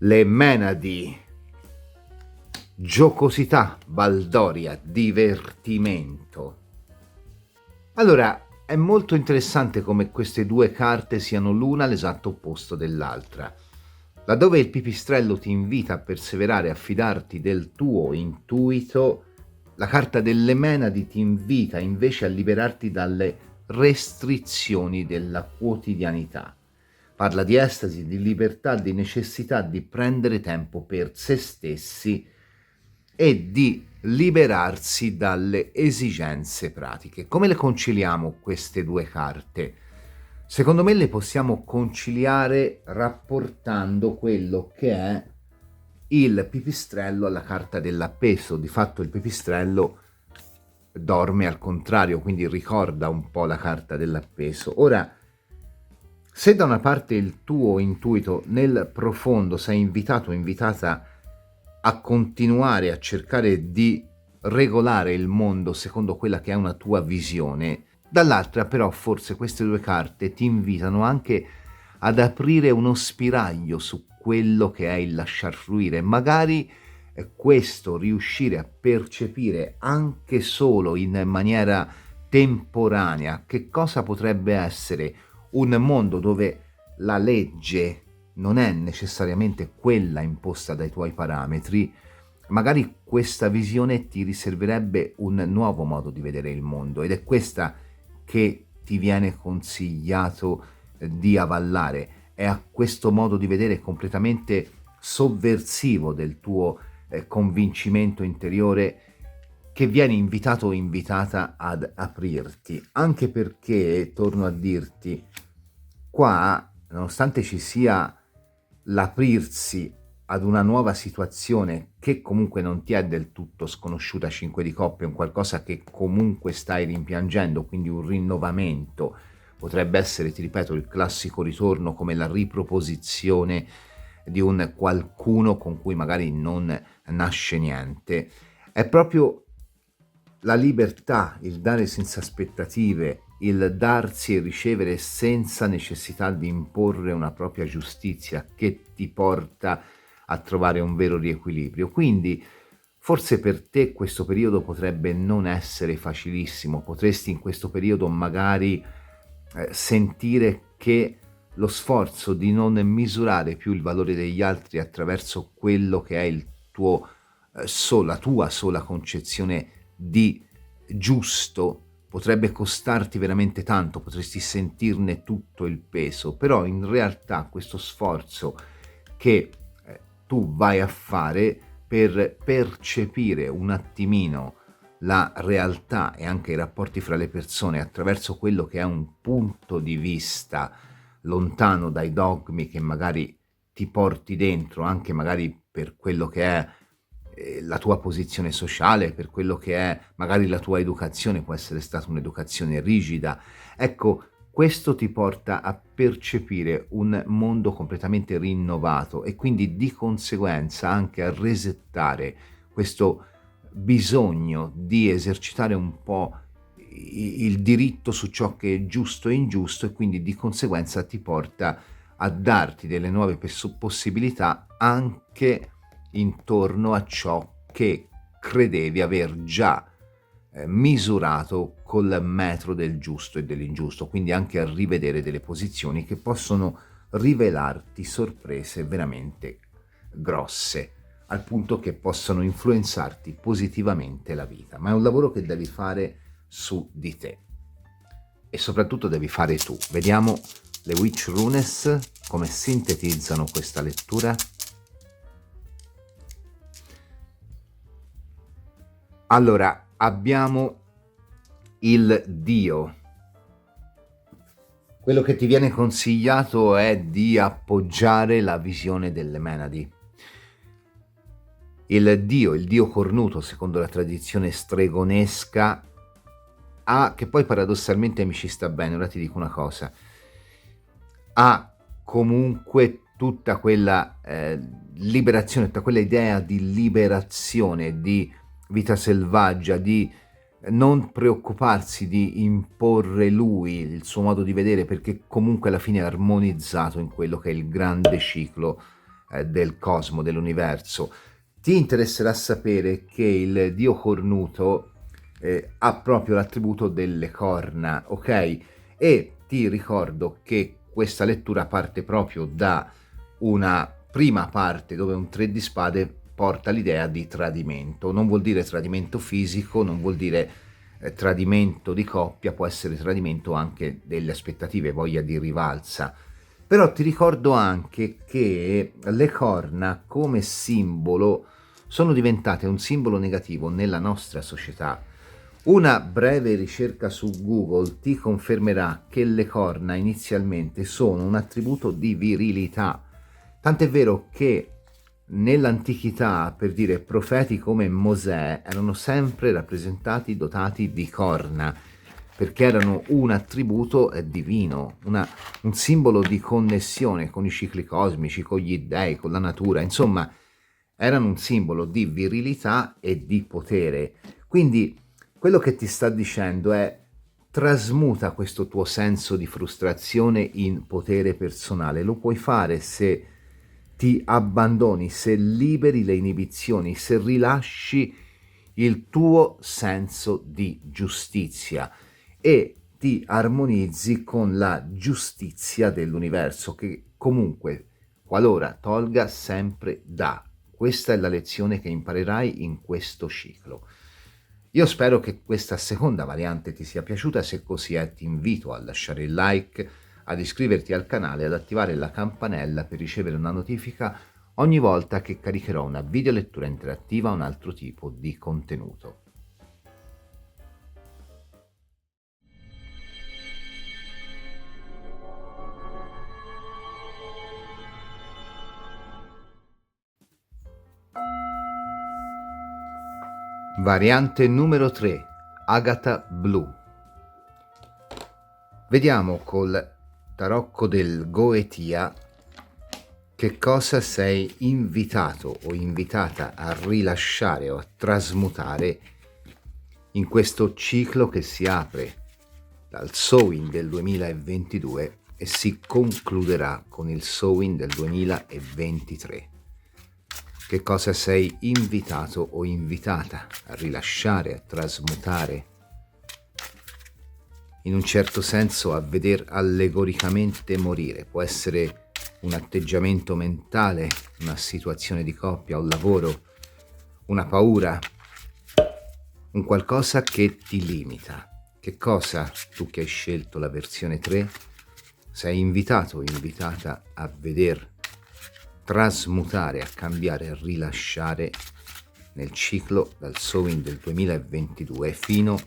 Le menadi, giocosità, baldoria, divertimento. Allora, è molto interessante come queste due carte siano l'una l'esatto opposto dell'altra. Laddove il pipistrello ti invita a perseverare e a fidarti del tuo intuito, la carta delle Menadi ti invita invece a liberarti dalle restrizioni della quotidianità. Parla di estasi, di libertà, di necessità di prendere tempo per se stessi e di liberarsi dalle esigenze pratiche. Come le conciliamo queste due carte? Secondo me le possiamo conciliare rapportando quello che è il pipistrello alla carta dell'appeso. Di fatto il pipistrello dorme al contrario, quindi ricorda un po' la carta dell'appeso. Ora, se da una parte il tuo intuito nel profondo sei invitato o invitata a continuare a cercare di regolare il mondo secondo quella che è una tua visione, dall'altra però forse queste due carte ti invitano anche ad aprire uno spiraglio su quello che è il lasciar fluire, magari questo riuscire a percepire anche solo in maniera temporanea che cosa potrebbe essere un mondo dove la legge non è necessariamente quella imposta dai tuoi parametri, magari questa visione ti riserverebbe un nuovo modo di vedere il mondo ed è questa che ti viene consigliato di avallare. È a questo modo di vedere completamente sovversivo del tuo convincimento interiore che vieni invitato o invitata ad aprirti, anche perché, torno a dirti, qua, nonostante ci sia l'aprirsi ad una nuova situazione che comunque non ti è del tutto sconosciuta, 5 di coppe, un qualcosa che comunque stai rimpiangendo, quindi un rinnovamento, potrebbe essere, ti ripeto, il classico ritorno come la riproposizione di un qualcuno con cui magari non nasce niente, è proprio la libertà, il dare senza aspettative, il darsi e ricevere senza necessità di imporre una propria giustizia che ti porta a trovare un vero riequilibrio. Quindi forse per te questo periodo potrebbe non essere facilissimo, potresti in questo periodo magari sentire che lo sforzo di non misurare più il valore degli altri attraverso quello che è il tuo la tua sola concezione di giusto potrebbe costarti veramente tanto, potresti sentirne tutto il peso, però in realtà questo sforzo che tu vai a fare per percepire un attimino la realtà e anche i rapporti fra le persone attraverso quello che è un punto di vista lontano dai dogmi che magari ti porti dentro, anche magari per quello che è la tua posizione sociale, per quello che è magari la tua educazione, può essere stata un'educazione rigida. Ecco, questo ti porta a percepire un mondo completamente rinnovato e quindi di conseguenza anche a resettare questo bisogno di esercitare un po' il diritto su ciò che è giusto e ingiusto e quindi di conseguenza ti porta a darti delle nuove possibilità anche intorno a ciò che credevi aver già misurato col metro del giusto e dell'ingiusto, quindi anche a rivedere delle posizioni che possono rivelarti sorprese veramente grosse, al punto che possono influenzarti positivamente la vita. Ma è un lavoro che devi fare su di te e soprattutto devi fare tu. Vediamo le Witch Runes come sintetizzano questa lettura. Allora, abbiamo il Dio. Quello che ti viene consigliato è di appoggiare la visione delle Menadi. Il Dio cornuto, secondo la tradizione stregonesca, che poi paradossalmente mi ci sta bene, ora ti dico una cosa, ha comunque tutta quella liberazione, tutta quella idea di liberazione, di vita selvaggia, di non preoccuparsi di imporre lui, il suo modo di vedere, perché comunque alla fine è armonizzato in quello che è il grande ciclo del cosmo, dell'universo. Ti interesserà sapere che il Dio cornuto ha proprio l'attributo delle corna, ok? E ti ricordo che questa lettura parte proprio da una prima parte, dove un 3 di spade porta l'idea di tradimento. Non vuol dire tradimento fisico, non vuol dire tradimento di coppia, può essere tradimento anche delle aspettative, voglia di rivalsa. Però ti ricordo anche che le corna come simbolo sono diventate un simbolo negativo nella nostra società. Una breve ricerca su Google ti confermerà che le corna inizialmente sono un attributo di virilità, tant'è vero che nell'antichità, per dire, profeti come Mosè erano sempre rappresentati dotati di corna, perché erano un attributo divino, un simbolo di connessione con i cicli cosmici, con gli dei, con la natura, insomma, erano un simbolo di virilità e di potere. Quindi quello che ti sta dicendo è: trasmuta questo tuo senso di frustrazione in potere personale. Lo puoi fare se ti abbandoni, se liberi le inibizioni, se rilasci il tuo senso di giustizia e ti armonizzi con la giustizia dell'universo, che comunque, qualora tolga, sempre dà. Questa è la lezione che imparerai in questo ciclo. Io spero che questa seconda variante ti sia piaciuta. Se così è, ti invito a lasciare il like, ad iscriverti al canale e ad attivare la campanella per ricevere una notifica ogni volta che caricherò una videolettura interattiva o un altro tipo di contenuto. Variante numero 3, Agata Blu. Vediamo col tarocco del Goetia che cosa sei invitato o invitata a rilasciare o a trasmutare in questo ciclo che si apre dal Samhain del 2022 e si concluderà con il Samhain del 2023. Che cosa sei invitato o invitata a rilasciare, a trasmutare, in un certo senso a veder allegoricamente morire. Può essere un atteggiamento mentale, una situazione di coppia, un lavoro, una paura, un qualcosa che ti limita. Che cosa, tu che hai scelto la versione 3, sei invitato o invitata a veder trasmutare, a cambiare, a rilasciare nel ciclo dal Samhain del 2022 fino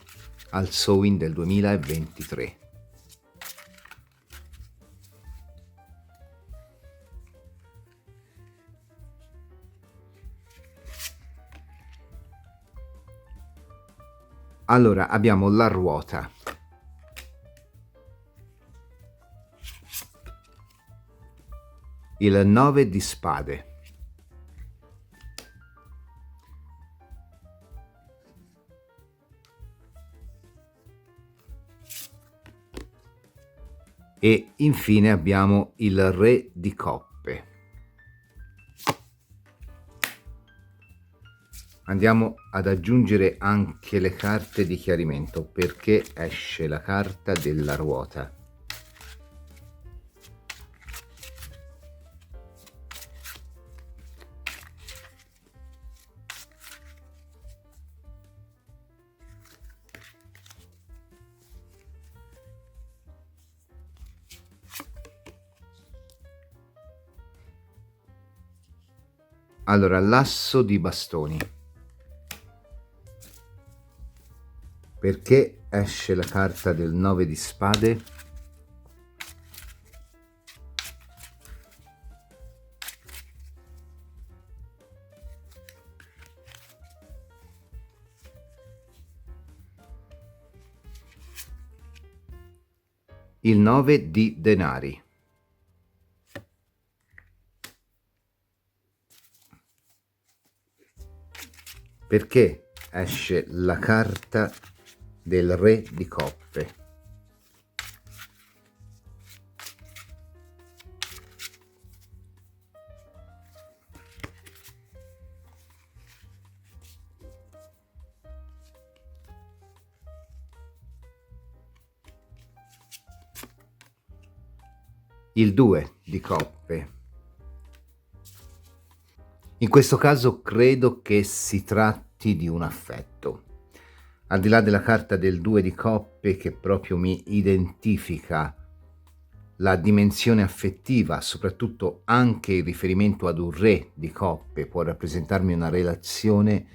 al Samhain del 2023. Allora, abbiamo la ruota, il 9 di spade, e infine abbiamo il re di coppe. Andiamo ad aggiungere anche le carte di chiarimento, perché esce la carta della ruota. Allora, l'asso di bastoni. Perché esce la carta del 9 di spade? Il 9 di denari. Perché esce la carta del re di coppe? Il 2 di coppe. In questo caso credo che si tratti di un affetto. Al di là della carta del 2 di coppe che proprio mi identifica la dimensione affettiva, soprattutto anche il riferimento ad un re di coppe può rappresentarmi una relazione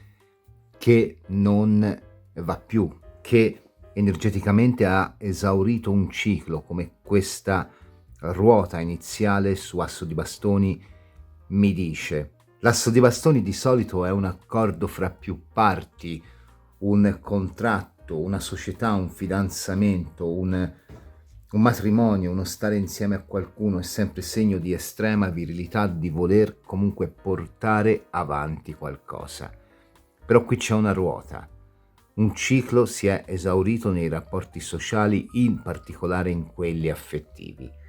che non va più, che energeticamente ha esaurito un ciclo, come questa ruota iniziale su asso di bastoni mi dice. L'asso di bastoni di solito è un accordo fra più parti, un contratto, una società, un fidanzamento, un matrimonio, uno stare insieme a qualcuno è sempre segno di estrema virilità, di voler comunque portare avanti qualcosa. Però qui c'è una ruota. Un ciclo si è esaurito nei rapporti sociali, in particolare in quelli affettivi.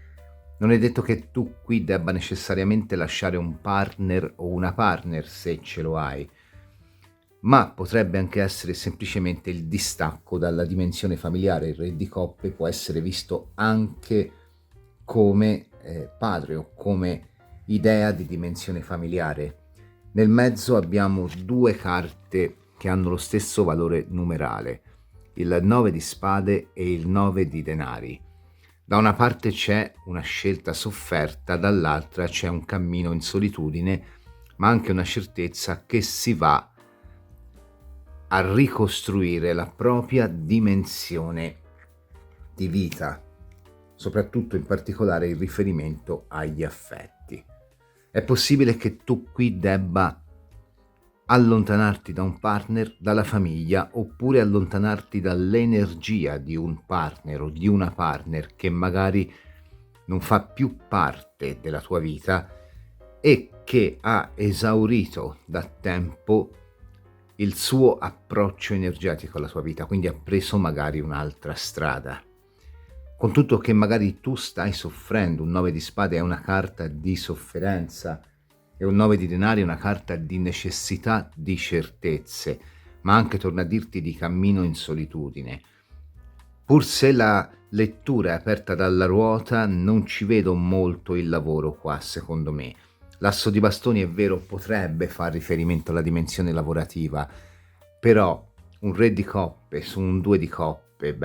Non è detto che tu qui debba necessariamente lasciare un partner o una partner se ce lo hai, ma potrebbe anche essere semplicemente il distacco dalla dimensione familiare. Il re di coppe può essere visto anche come padre o come idea di dimensione familiare. Nel mezzo abbiamo due carte che hanno lo stesso valore numerale, il 9 di spade e il 9 di denari. Da una parte c'è una scelta sofferta, dall'altra c'è un cammino in solitudine, ma anche una certezza che si va a ricostruire la propria dimensione di vita, soprattutto in particolare in riferimento agli affetti. È possibile che tu qui debba allontanarti da un partner, dalla famiglia, oppure allontanarti dall'energia di un partner o di una partner che magari non fa più parte della tua vita e che ha esaurito da tempo il suo approccio energetico alla tua vita, quindi ha preso magari un'altra strada. Con tutto che magari tu stai soffrendo, un 9 di spade è una carta di sofferenza e un 9 di denari è una carta di necessità di certezze, ma anche, torna a dirti, di cammino in solitudine. Pur se la lettura è aperta dalla ruota, non ci vedo molto il lavoro qua, secondo me. L'asso di bastoni, è vero, potrebbe far riferimento alla dimensione lavorativa, però un re di coppe su un 2 di coppe,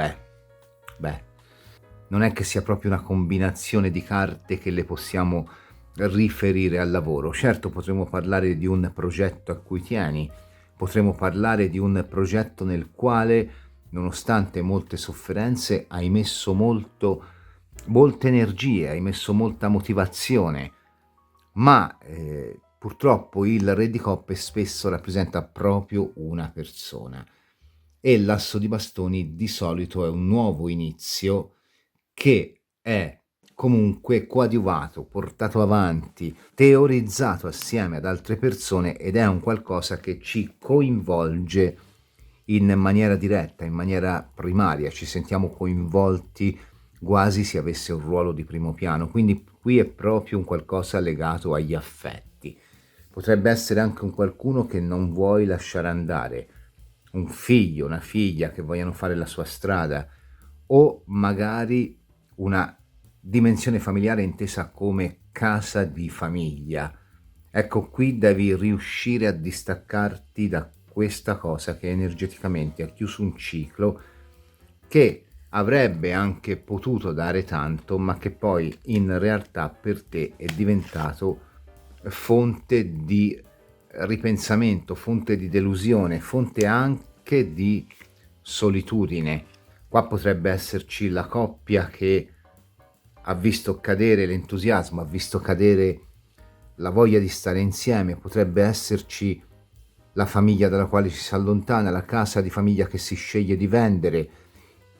non è che sia proprio una combinazione di carte che le possiamo riferire al lavoro. Certo, potremmo parlare di un progetto a cui tieni, potremmo parlare di un progetto nel quale, nonostante molte sofferenze, hai messo molte energie, hai messo molta motivazione, ma purtroppo il re di coppe spesso rappresenta proprio una persona e l'asso di bastoni di solito è un nuovo inizio che è comunque coadiuvato, portato avanti, teorizzato assieme ad altre persone, ed è un qualcosa che ci coinvolge in maniera diretta, in maniera primaria, ci sentiamo coinvolti quasi se avesse un ruolo di primo piano, quindi qui è proprio un qualcosa legato agli affetti. Potrebbe essere anche un qualcuno che non vuoi lasciare andare, un figlio, una figlia che vogliono fare la sua strada, o magari una dimensione familiare intesa come casa di famiglia. Ecco, qui devi riuscire a distaccarti da questa cosa che energeticamente ha chiuso un ciclo che avrebbe anche potuto dare tanto, ma che poi in realtà per te è diventato fonte di ripensamento, fonte di delusione, fonte anche di solitudine. Qua potrebbe esserci la coppia che ha visto cadere l'entusiasmo, ha visto cadere la voglia di stare insieme, potrebbe esserci la famiglia dalla quale ci si allontana, la casa di famiglia che si sceglie di vendere,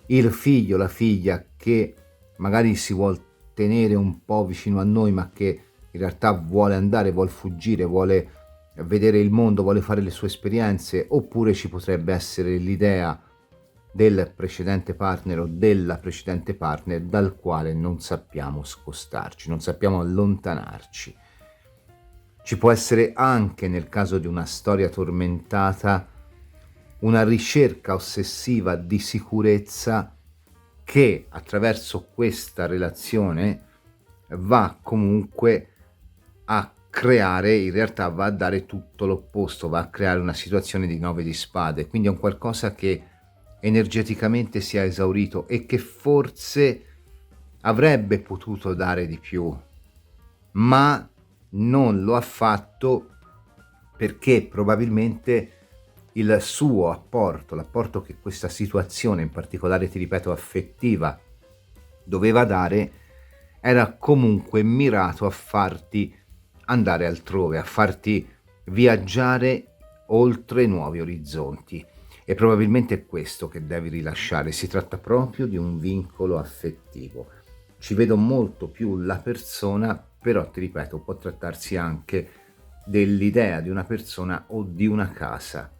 il figlio, la figlia che magari si vuol tenere un po' vicino a noi, ma che in realtà vuole andare, vuole fuggire, vuole vedere il mondo, vuole fare le sue esperienze. Oppure ci potrebbe essere l'idea del precedente partner o della precedente partner dal quale non sappiamo scostarci, non sappiamo allontanarci. Ci può essere anche, nel caso di una storia tormentata, una ricerca ossessiva di sicurezza che attraverso questa relazione va comunque a creare, in realtà va a dare tutto l'opposto, va a creare una situazione di 9 di spade, quindi è un qualcosa che energeticamente si è esaurito e che forse avrebbe potuto dare di più, ma non lo ha fatto perché probabilmente il suo apporto, l'apporto che questa situazione, in particolare ti ripeto affettiva, doveva dare, era comunque mirato a farti andare altrove, a farti viaggiare oltre nuovi orizzonti. E probabilmente è questo che devi rilasciare, si tratta proprio di un vincolo affettivo. Ci vedo molto più la persona, però ti ripeto, può trattarsi anche dell'idea di una persona o di una casa.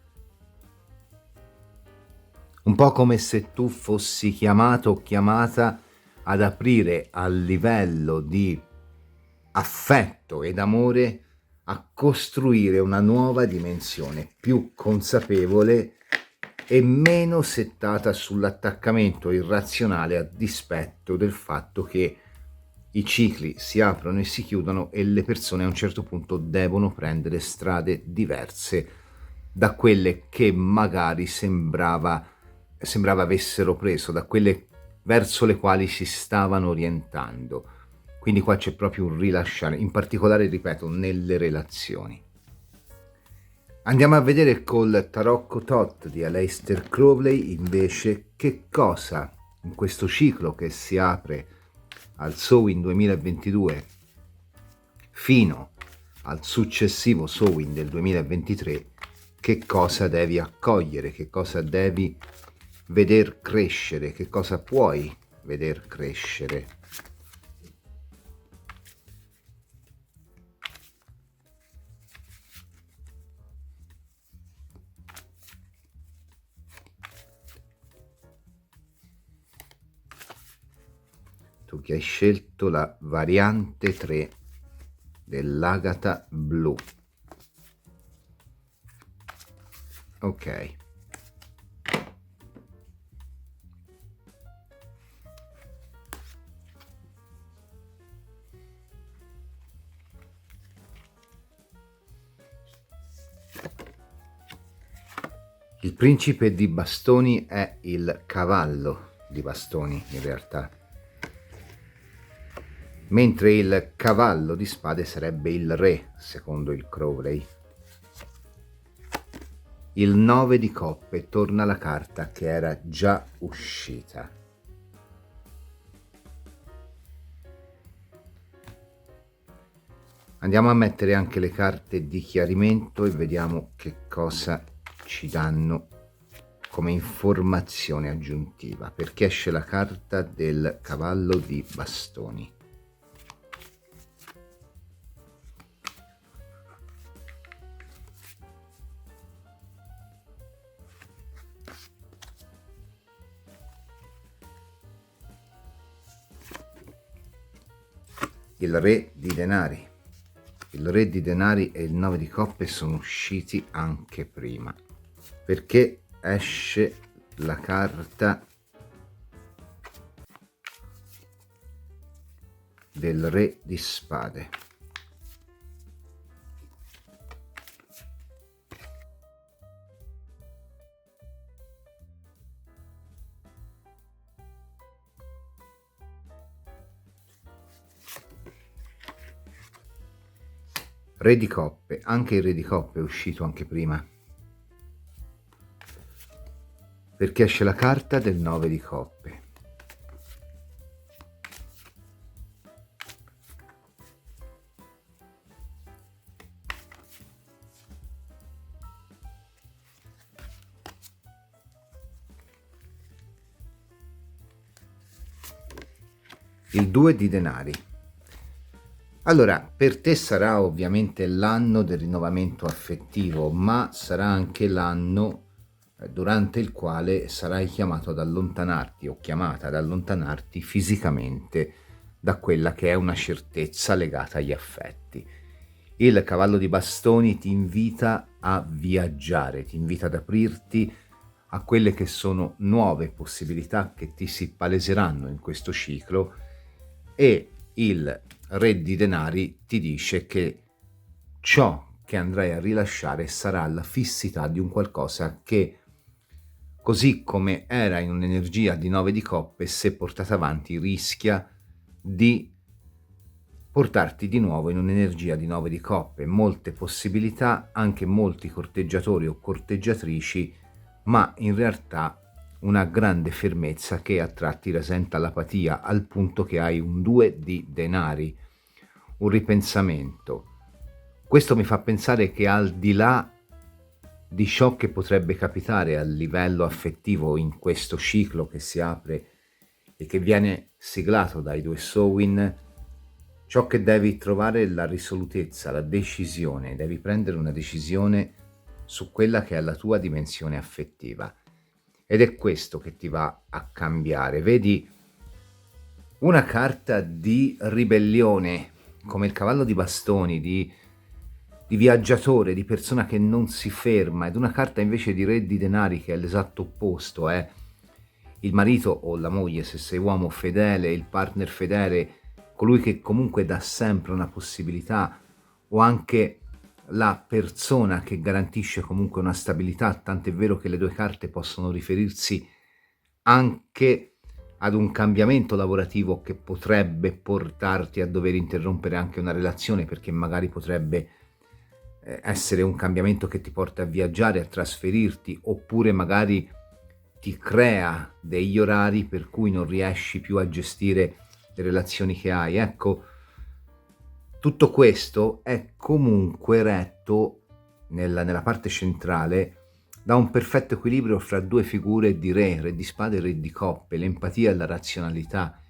Un po' come se tu fossi chiamato o chiamata ad aprire al livello di affetto ed amore, a costruire una nuova dimensione più consapevole e meno settata sull'attaccamento irrazionale a dispetto del fatto che i cicli si aprono e si chiudono e le persone a un certo punto devono prendere strade diverse da quelle che magari sembrava avessero preso, da quelle verso le quali si stavano orientando. Quindi qua c'è proprio un rilasciare, in particolare, ripeto, nelle relazioni. Andiamo a vedere col Tarocco Tot di Aleister Crowley invece che cosa in questo ciclo che si apre al Samhain 2022 fino al successivo Samhain del 2023, che cosa devi accogliere, che cosa devi veder crescere, che cosa puoi veder crescere. Tu che hai scelto la variante 3 dell'agata blu. Ok. Il principe di bastoni è il cavallo di bastoni in realtà, mentre il cavallo di spade sarebbe il re secondo il Crowley. Il 9 di coppe torna la carta che era già uscita. Andiamo a mettere anche le carte di chiarimento e vediamo che cosa ci danno come informazione aggiuntiva, perché esce la carta del cavallo di bastoni. Il re di denari. Il re di denari e il 9 di coppe sono usciti anche prima, perché esce la carta del re di spade. Re di coppe, anche il re di coppe è uscito anche prima, perché esce la carta del 9 di coppe. Il 2 di denari. Allora, per te sarà ovviamente l'anno del rinnovamento affettivo, ma sarà anche l'anno durante il quale sarai chiamato ad allontanarti o chiamata ad allontanarti fisicamente da quella che è una certezza legata agli affetti. Il cavallo di bastoni ti invita a viaggiare, ti invita ad aprirti a quelle che sono nuove possibilità che ti si paleseranno in questo ciclo, e il re di denari ti dice che ciò che andrai a rilasciare sarà la fissità di un qualcosa che, così come era in un'energia di 9 di coppe, se portata avanti rischia di portarti di nuovo in un'energia di 9 di coppe. Molte possibilità, anche molti corteggiatori o corteggiatrici, ma in realtà una grande fermezza che a tratti rasenta l'apatia, al punto che hai un 2 di denari, un ripensamento. Questo mi fa pensare che al di là di ciò che potrebbe capitare a livello affettivo in questo ciclo che si apre e che viene siglato dai due Samhain, ciò che devi trovare è la risolutezza, la decisione, devi prendere una decisione su quella che è la tua dimensione affettiva. Ed è questo che ti va a cambiare. Vedi una carta di ribellione, come il cavallo di bastoni, di viaggiatore, di persona che non si ferma, ed una carta invece di re di denari, che è l'esatto opposto, è il marito o la moglie, se sei uomo, fedele, il partner fedele, colui che comunque dà sempre una possibilità, o anche la persona che garantisce comunque una stabilità, tant'è vero che le due carte possono riferirsi anche ad un cambiamento lavorativo che potrebbe portarti a dover interrompere anche una relazione, perché magari potrebbe essere un cambiamento che ti porta a viaggiare, a trasferirti, oppure magari ti crea degli orari per cui non riesci più a gestire le relazioni che hai. Ecco, tutto questo è comunque retto nella parte centrale da un perfetto equilibrio fra due figure di re di spade e re di coppe, l'empatia e la razionalità.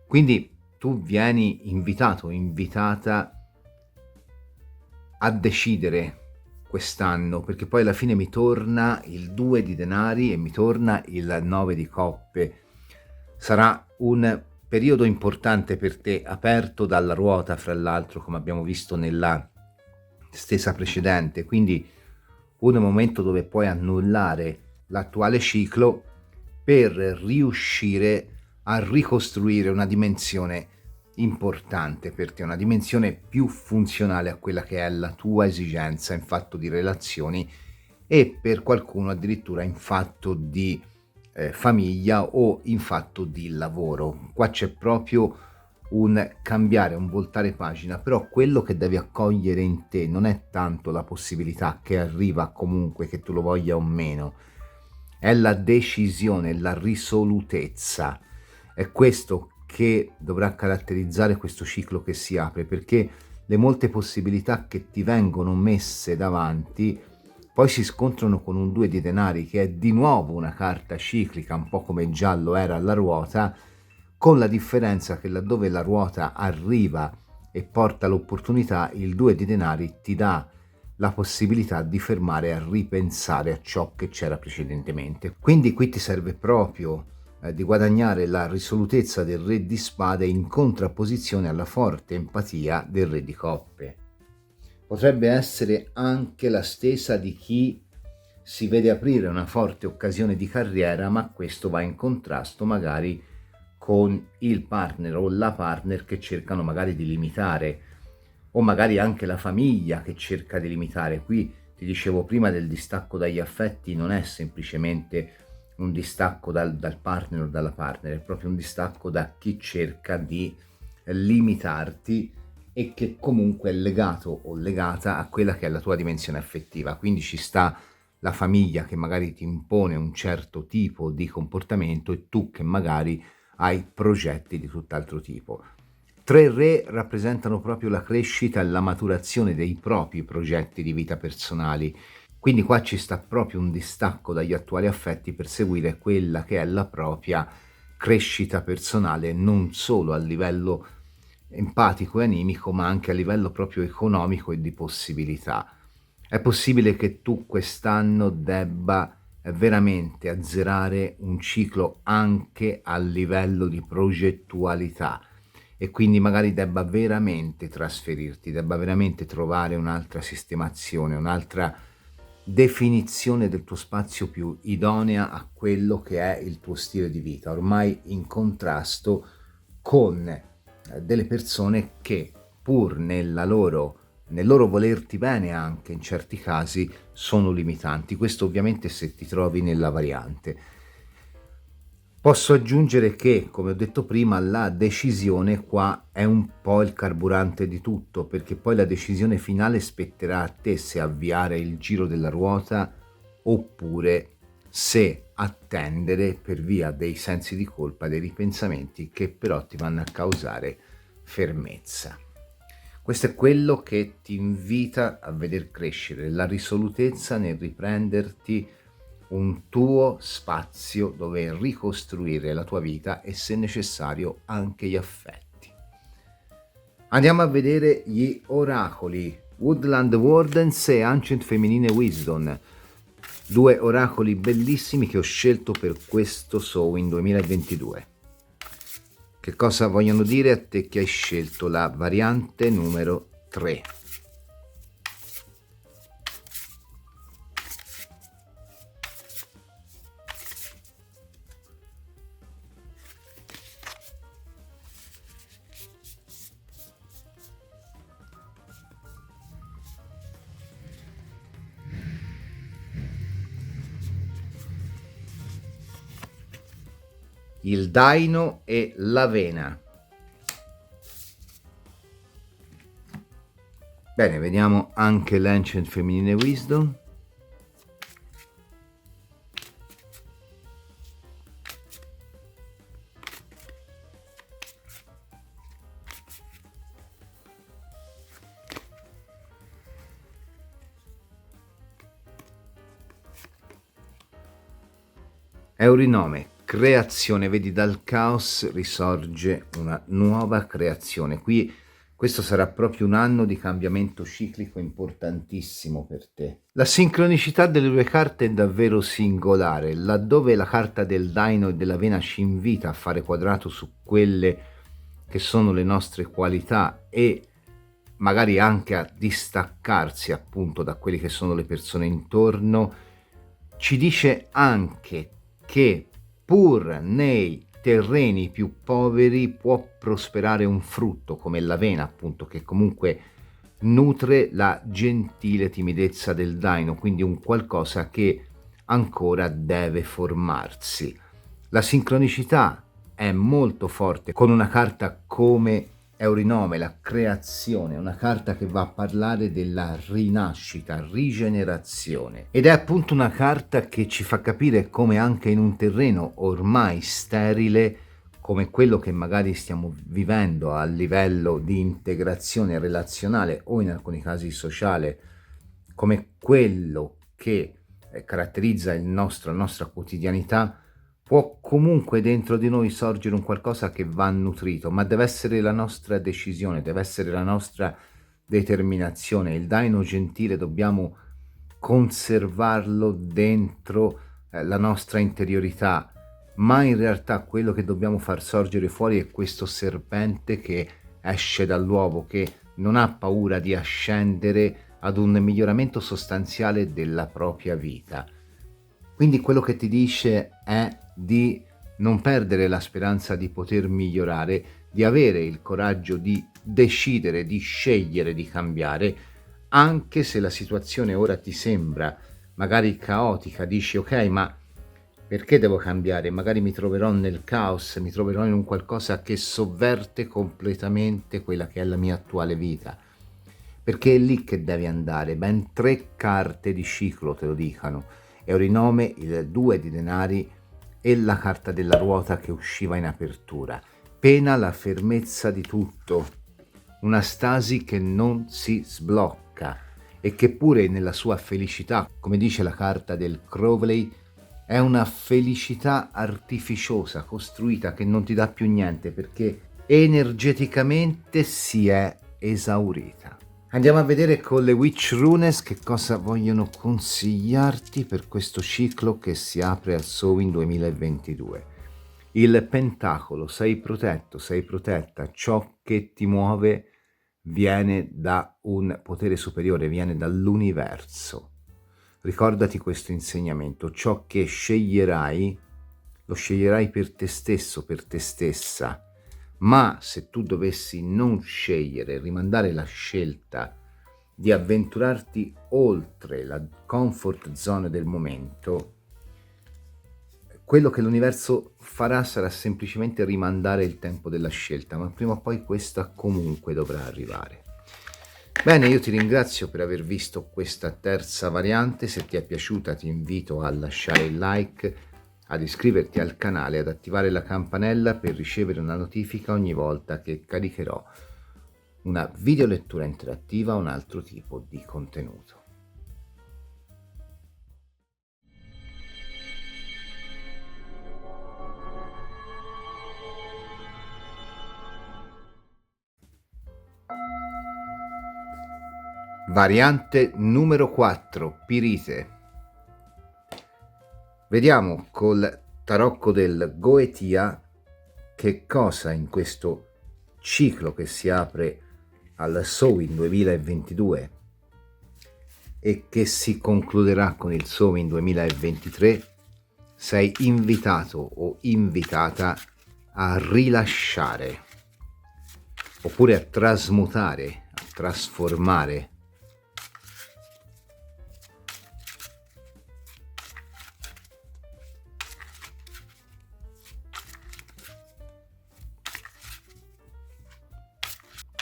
Quindi tu vieni invitato, invitata a decidere quest'anno, perché poi alla fine mi torna il 2 di denari e mi torna il 9 di coppe. Sarà un periodo importante per te, aperto dalla ruota, fra l'altro, come abbiamo visto nella stesa precedente, quindi un momento dove puoi annullare l'attuale ciclo per riuscire a ricostruire una dimensione importante per te, una dimensione più funzionale a quella che è la tua esigenza in fatto di relazioni, e per qualcuno addirittura in fatto di famiglia o in fatto di lavoro. Qua c'è proprio un cambiare, un voltare pagina, però quello che devi accogliere in te non è tanto la possibilità che arriva comunque, che tu lo voglia o meno, è la decisione, la risolutezza. È questo che dovrà caratterizzare questo ciclo che si apre, perché le molte possibilità che ti vengono messe davanti poi si scontrano con un 2 di denari, che è di nuovo una carta ciclica, un po' come già lo era la ruota, con la differenza che laddove la ruota arriva e porta l'opportunità, il 2 di denari ti dà la possibilità di fermare a ripensare a ciò che c'era precedentemente. Quindi qui ti serve proprio di guadagnare la risolutezza del re di spade in contrapposizione alla forte empatia del re di coppe. Potrebbe essere anche la stesa di chi si vede aprire una forte occasione di carriera, ma questo va in contrasto magari con il partner o la partner che cercano magari di limitare, o magari anche la famiglia che cerca di limitare. Qui ti dicevo prima del distacco dagli affetti, non è semplicemente un distacco dal partner o dalla partner, è proprio un distacco da chi cerca di limitarti e che comunque è legato o legata a quella che è la tua dimensione affettiva. Quindi ci sta la famiglia che magari ti impone un certo tipo di comportamento e tu che magari hai progetti di tutt'altro tipo. 3 re rappresentano proprio la crescita e la maturazione dei propri progetti di vita personali. Quindi qua ci sta proprio un distacco dagli attuali affetti per seguire quella che è la propria crescita personale, non solo a livello empatico e animico, ma anche a livello proprio economico e di possibilità. È possibile che tu quest'anno debba veramente azzerare un ciclo anche a livello di progettualità, e quindi magari debba veramente trasferirti, debba veramente trovare un'altra sistemazione, un'altra definizione del tuo spazio più idonea a quello che è il tuo stile di vita, ormai in contrasto con delle persone che, pur nella loro nel loro volerti bene anche in certi casi, sono limitanti. Questo ovviamente se ti trovi nella variante. Posso aggiungere che, come ho detto prima, la decisione qua è un po' il carburante di tutto, perché poi la decisione finale spetterà a te se avviare il giro della ruota oppure se attendere per via dei sensi di colpa, dei ripensamenti che però ti vanno a causare fermezza. Questo è quello che ti invita a veder crescere, la risolutezza nel riprenderti un tuo spazio dove ricostruire la tua vita e se necessario anche gli affetti. Andiamo a vedere gli oracoli, Woodland Wardens e Ancient Feminine Wisdom, due oracoli bellissimi che ho scelto per questo Samhain 2022. Che cosa vogliono dire a te che hai scelto la variante numero 3? Il daino e l'avena. Bene, vediamo anche l'Ancient Feminine Wisdom. Eurinome, creazione, vedi dal caos risorge una nuova creazione. Qui questo sarà proprio un anno di cambiamento ciclico importantissimo per te. La sincronicità delle due carte è davvero singolare, laddove la carta del daino e dell'avena ci invita a fare quadrato su quelle che sono le nostre qualità e magari anche a distaccarsi appunto da quelle che sono le persone intorno, ci dice anche che pur nei terreni più poveri può prosperare un frutto come l'avena, appunto, che comunque nutre la gentile timidezza del daino, quindi un qualcosa che ancora deve formarsi. La sincronicità è molto forte con una carta come Eurinome, la creazione, una carta che va a parlare della rinascita, rigenerazione. Ed è appunto una carta che ci fa capire come anche in un terreno ormai sterile, come quello che magari stiamo vivendo a livello di integrazione relazionale o in alcuni casi sociale, come quello che caratterizza la nostra quotidianità, può comunque dentro di noi sorgere un qualcosa che va nutrito, ma deve essere la nostra decisione, deve essere la nostra determinazione. Il daino gentile dobbiamo conservarlo dentro la nostra interiorità, ma in realtà quello che dobbiamo far sorgere fuori è questo serpente che esce dall'uovo, che non ha paura di ascendere ad un miglioramento sostanziale della propria vita. Quindi quello che ti dice è di non perdere la speranza di poter migliorare, di avere il coraggio di decidere, di scegliere di cambiare, anche se la situazione ora ti sembra magari caotica, dici ok, ma perché devo cambiare? Magari mi troverò nel caos, mi troverò in un qualcosa che sovverte completamente quella che è la mia attuale vita. Perché è lì che devi andare, ben 3 carte di ciclo te lo dicano. Eurinome, il 2 di denari e la carta della ruota che usciva in apertura. Pena la fermezza di tutto, una stasi che non si sblocca e che pure nella sua felicità, come dice la carta del Crowley, è una felicità artificiosa, costruita, che non ti dà più niente perché energeticamente si è esaurita. Andiamo a vedere con le Witch Runes che cosa vogliono consigliarti per questo ciclo che si apre al Samhain 2022. Il pentacolo, sei protetto, sei protetta, ciò che ti muove viene da un potere superiore, viene dall'universo. Ricordati questo insegnamento, ciò che sceglierai, lo sceglierai per te stesso, per te stessa. Ma se tu dovessi non scegliere, rimandare la scelta di avventurarti oltre la comfort zone del momento, quello che l'universo farà sarà semplicemente rimandare il tempo della scelta, ma prima o poi questa comunque dovrà arrivare. Bene, io ti ringrazio per aver visto questa terza variante. Se ti è piaciuta ti invito a lasciare il like, ad iscriverti al canale e ad attivare la campanella per ricevere una notifica ogni volta che caricherò una videolettura interattiva o un altro tipo di contenuto. Variante numero 4, Pirite. Vediamo col tarocco del Goetia che cosa in questo ciclo che si apre al Samhain 2022 e che si concluderà con il Samhain 2023 sei invitato o invitata a rilasciare oppure a trasmutare, a trasformare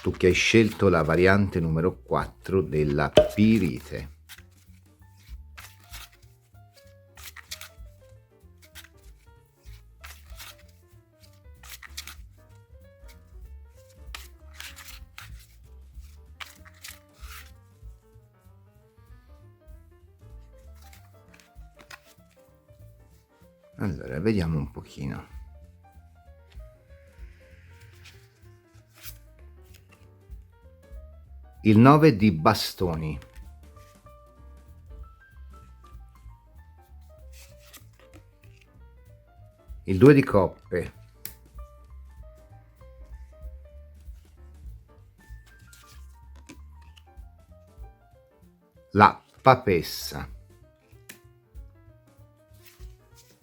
tu che hai scelto la variante numero 4 della Pirite. Allora, vediamo un pochino. Il 9 di bastoni. Il 2 di coppe. La papessa.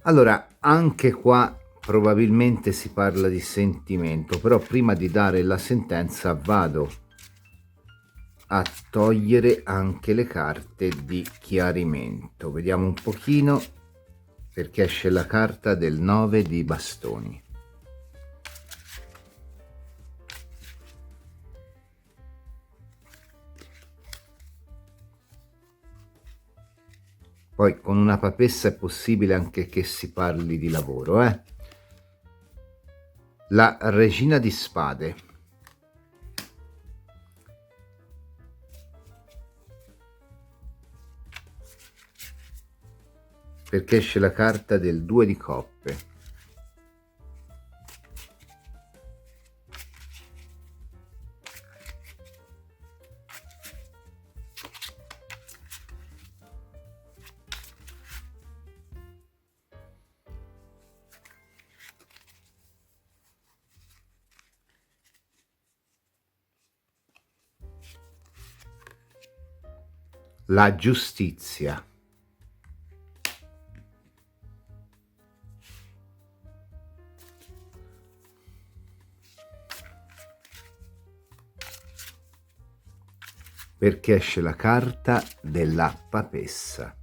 Allora, anche qua probabilmente si parla di sentimento, però prima di dare la sentenza vado a togliere anche le carte di chiarimento. Vediamo un pochino, perché esce la carta del 9 di bastoni. Poi con una papessa è possibile anche che si parli di lavoro, La regina di spade. Perché esce la carta del 2 di coppe. La giustizia. Perché esce la carta della papessa.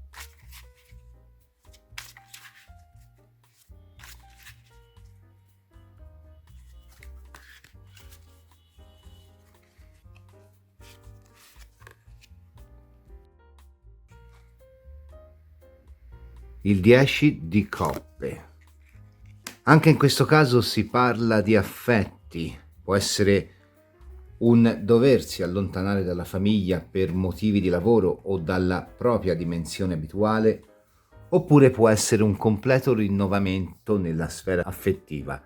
Il 10 di coppe. Anche in questo caso si parla di affetti, può essere un doversi allontanare dalla famiglia per motivi di lavoro o dalla propria dimensione abituale, oppure può essere un completo rinnovamento nella sfera affettiva.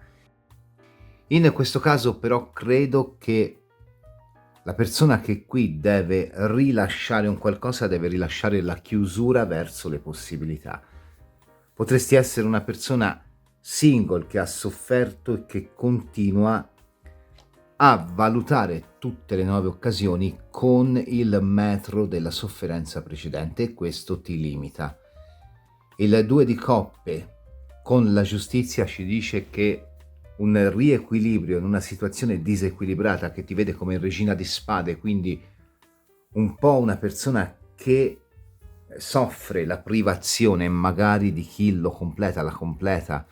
In questo caso però credo che la persona che qui deve rilasciare un qualcosa deve rilasciare la chiusura verso le possibilità. Potresti essere una persona single che ha sofferto e che continua a valutare tutte le nuove occasioni con il metro della sofferenza precedente e questo ti limita. Il 2 di coppe con la giustizia ci dice che un riequilibrio in una situazione disequilibrata che ti vede come regina di spade, quindi un po' una persona che soffre la privazione magari di chi lo completa, la completa,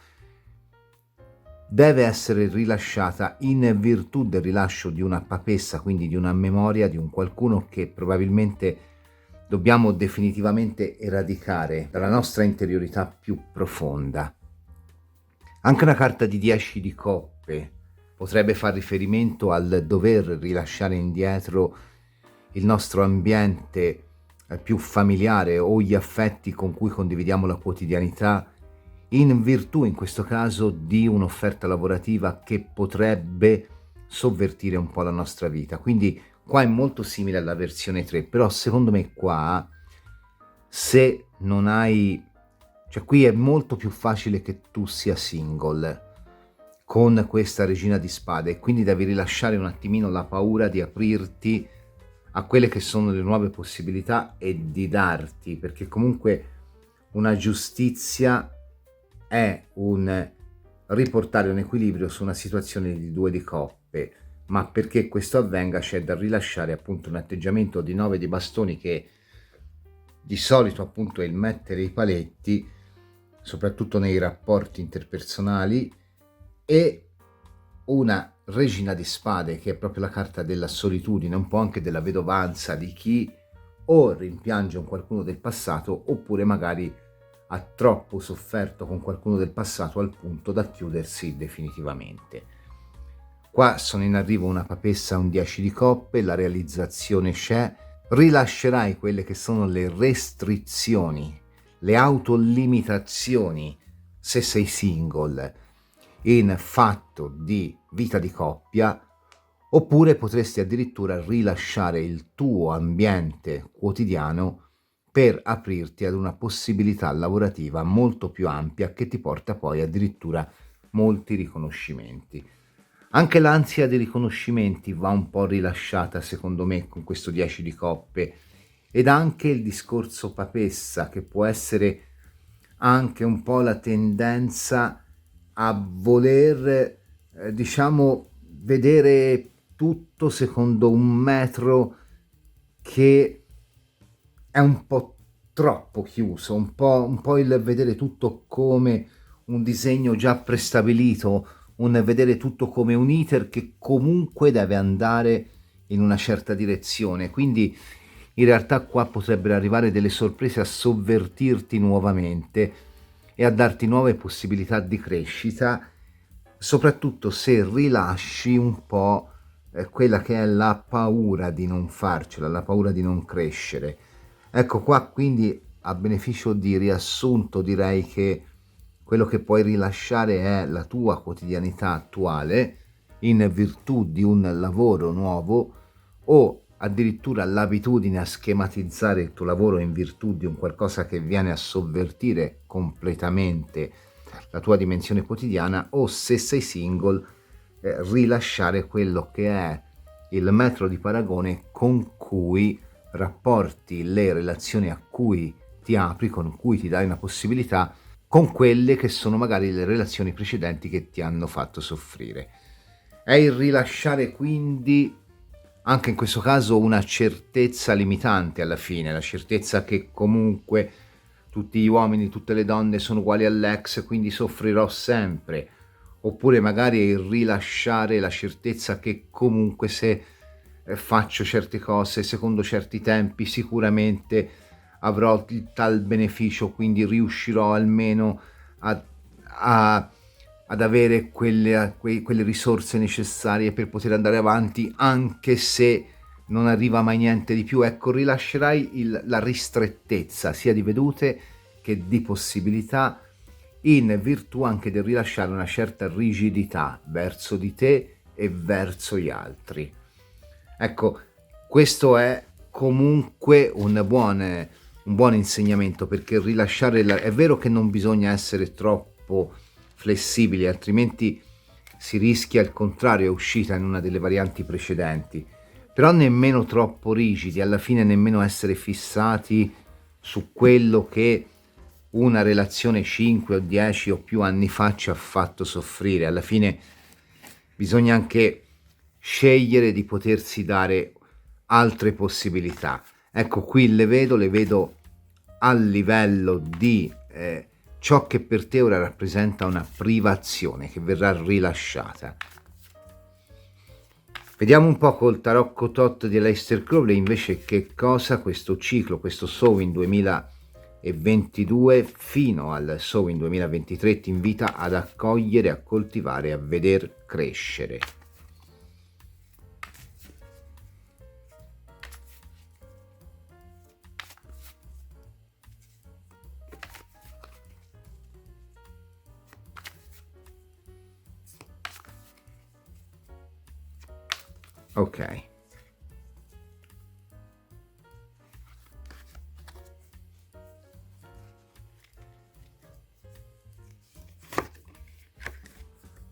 deve essere rilasciata in virtù del rilascio di una papessa, quindi di una memoria di un qualcuno che probabilmente dobbiamo definitivamente eradicare dalla nostra interiorità più profonda. Anche una carta di 10 di coppe potrebbe far riferimento al dover rilasciare indietro il nostro ambiente più familiare o gli affetti con cui condividiamo la quotidianità, in virtù in questo caso di un'offerta lavorativa che potrebbe sovvertire un po' la nostra vita. Quindi qua è molto simile alla versione 3, però secondo me qua, se non hai, cioè qui è molto più facile che tu sia single con questa regina di spade, e quindi devi rilasciare un attimino la paura di aprirti a quelle che sono le nuove possibilità e di darti, perché comunque una giustizia è un riportare un equilibrio su una situazione di 2 di coppe, ma perché questo avvenga c'è da rilasciare appunto un atteggiamento di 9 di bastoni, che di solito appunto è il mettere i paletti, soprattutto nei rapporti interpersonali, e una regina di spade che è proprio la carta della solitudine, un po' anche della vedovanza di chi o rimpiange un qualcuno del passato oppure magari ha troppo sofferto con qualcuno del passato al punto da chiudersi definitivamente. Qua sono in arrivo una papessa, un 10 di coppe, la realizzazione c'è, rilascerai quelle che sono le restrizioni, le autolimitazioni se sei single in fatto di vita di coppia, oppure potresti addirittura rilasciare il tuo ambiente quotidiano per aprirti ad una possibilità lavorativa molto più ampia che ti porta poi addirittura molti riconoscimenti. Anche l'ansia dei riconoscimenti va un po' rilasciata secondo me con questo 10 di coppe, ed anche il discorso papessa, che può essere anche un po' la tendenza a voler diciamo vedere tutto secondo un metro che è un po' troppo chiuso, un po' il vedere tutto come un disegno già prestabilito, un vedere tutto come un iter che comunque deve andare in una certa direzione. Quindi in realtà qua potrebbero arrivare delle sorprese a sovvertirti nuovamente e a darti nuove possibilità di crescita, soprattutto se rilasci un po' quella che è la paura di non farcela, la paura di non crescere. Ecco qua, quindi a beneficio di riassunto direi che quello che puoi rilasciare è la tua quotidianità attuale in virtù di un lavoro nuovo, o addirittura l'abitudine a schematizzare il tuo lavoro in virtù di un qualcosa che viene a sovvertire completamente la tua dimensione quotidiana, o se sei single rilasciare quello che è il metro di paragone con cui rapporti le relazioni a cui ti apri, con cui ti dai una possibilità, con quelle che sono magari le relazioni precedenti che ti hanno fatto soffrire. È il rilasciare quindi anche in questo caso una certezza limitante alla fine, la certezza che comunque tutti gli uomini, tutte le donne sono uguali all'ex, quindi soffrirò sempre, oppure magari il rilasciare la certezza che comunque se faccio certe cose secondo certi tempi sicuramente avrò il tal beneficio, quindi riuscirò almeno ad avere quelle risorse necessarie per poter andare avanti, anche se non arriva mai niente di più. Ecco, rilascerai la ristrettezza sia di vedute che di possibilità, in virtù anche del rilasciare una certa rigidità verso di te e verso gli altri. Ecco, questo è comunque un buon insegnamento, perché rilasciare è vero che non bisogna essere troppo flessibili, altrimenti si rischia il contrario, è uscita in una delle varianti precedenti, però nemmeno troppo rigidi, alla fine nemmeno essere fissati su quello che una relazione 5 o 10 o più anni fa ci ha fatto soffrire. Alla fine bisogna anche scegliere di potersi dare altre possibilità. Ecco, qui le vedo a livello di ciò che per te ora rappresenta una privazione che verrà rilasciata. Vediamo un po' col Tarocco Tot di Aleister Crowley invece che cosa questo ciclo, questo Samhain 2022 fino al Samhain 2023 ti invita ad accogliere, a coltivare, a veder crescere. Ok.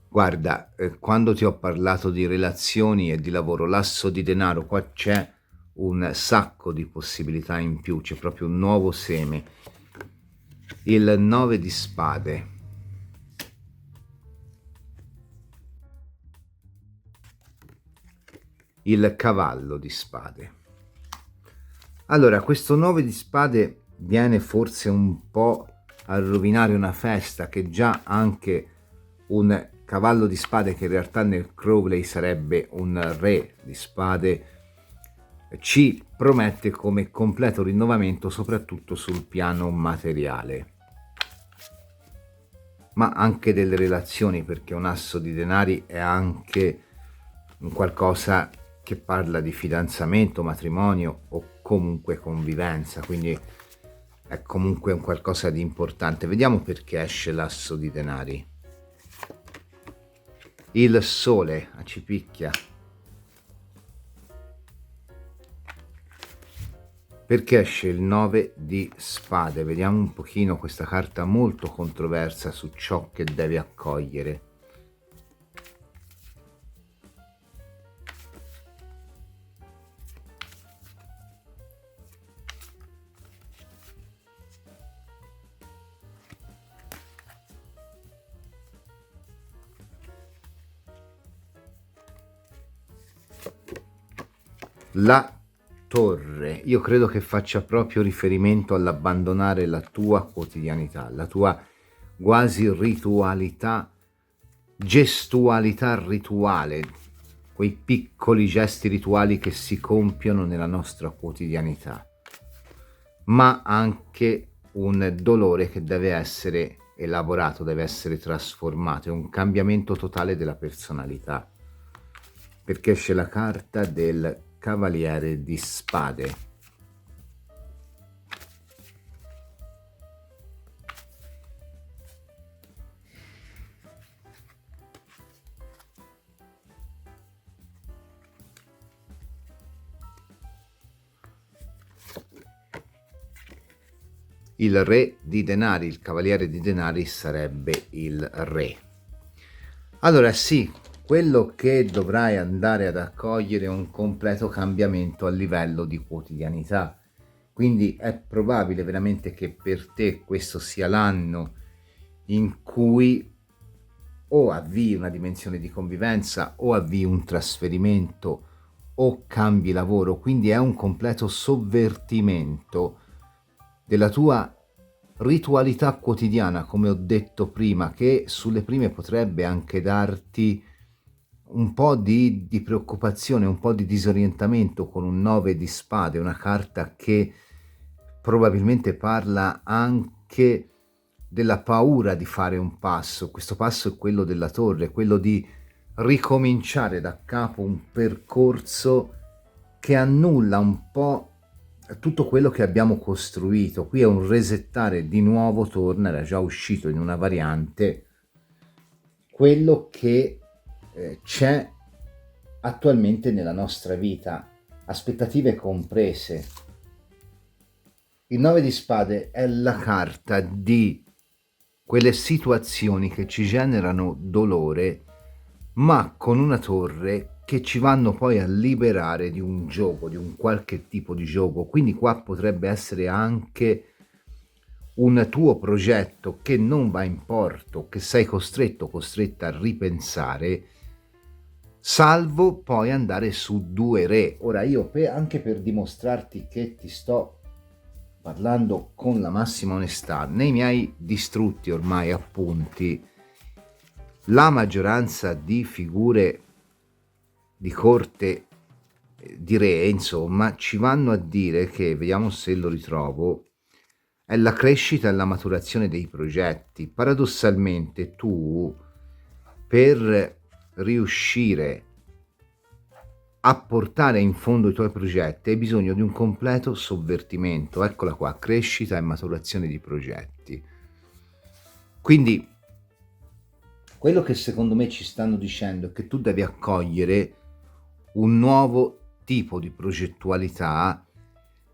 Guarda, quando ti ho parlato di relazioni e di lavoro, l'asso di denaro, qua c'è un sacco di possibilità in più, c'è proprio un nuovo seme. Il 9 di spade. Il cavallo di spade. Allora, questo 9 di spade viene forse un po' a rovinare una festa che già anche un cavallo di spade, che in realtà nel Crowley sarebbe un re di spade, ci promette come completo rinnovamento soprattutto sul piano materiale, ma anche delle relazioni, perché un asso di denari è anche un qualcosa che parla di fidanzamento, matrimonio o comunque convivenza, quindi è comunque un qualcosa di importante. Vediamo perché esce l'asso di denari. Il sole ci picchia. Perché esce il 9 di spade? Vediamo un pochino questa carta molto controversa su ciò che devi accogliere. La torre, io credo che faccia proprio riferimento all'abbandonare la tua quotidianità, la tua quasi ritualità, gestualità rituale, quei piccoli gesti rituali che si compiono nella nostra quotidianità, ma anche un dolore che deve essere elaborato, deve essere trasformato, è un cambiamento totale della personalità, perché esce la carta del Cavaliere di Spade. Il Re di Denari, il Cavaliere di Denari sarebbe il Re. Allora sì, quello che dovrai andare ad accogliere è un completo cambiamento a livello di quotidianità, quindi è probabile veramente che per te questo sia l'anno in cui o avvii una dimensione di convivenza o avvii un trasferimento o cambi lavoro, quindi è un completo sovvertimento della tua ritualità quotidiana, come ho detto prima, che sulle prime potrebbe anche darti un po' di preoccupazione, un po' di disorientamento con un 9 di spade, una carta che probabilmente parla anche della paura di fare un passo. Questo passo è quello della torre, quello di ricominciare da capo un percorso che annulla un po' tutto quello che abbiamo costruito. Qui è un resettare di nuovo, torna, era già uscito in una variante, quello che c'è attualmente nella nostra vita, aspettative comprese. Il 9 di spade è la carta di quelle situazioni che ci generano dolore, ma con una torre che ci vanno poi a liberare di un gioco, di un qualche tipo di gioco. Quindi qua potrebbe essere anche un tuo progetto che non va in porto, che sei costretta a ripensare, salvo poi andare su 2 re. Ora io anche per dimostrarti che ti sto parlando con la massima onestà, nei miei distrutti ormai appunti, la maggioranza di figure di corte, di re, insomma, ci vanno a dire che, vediamo se lo ritrovo, è la crescita e la maturazione dei progetti. Paradossalmente tu, per riuscire a portare in fondo i tuoi progetti hai bisogno di un completo sovvertimento. Eccola qua, crescita e maturazione di progetti. Quindi quello che secondo me ci stanno dicendo è che tu devi accogliere un nuovo tipo di progettualità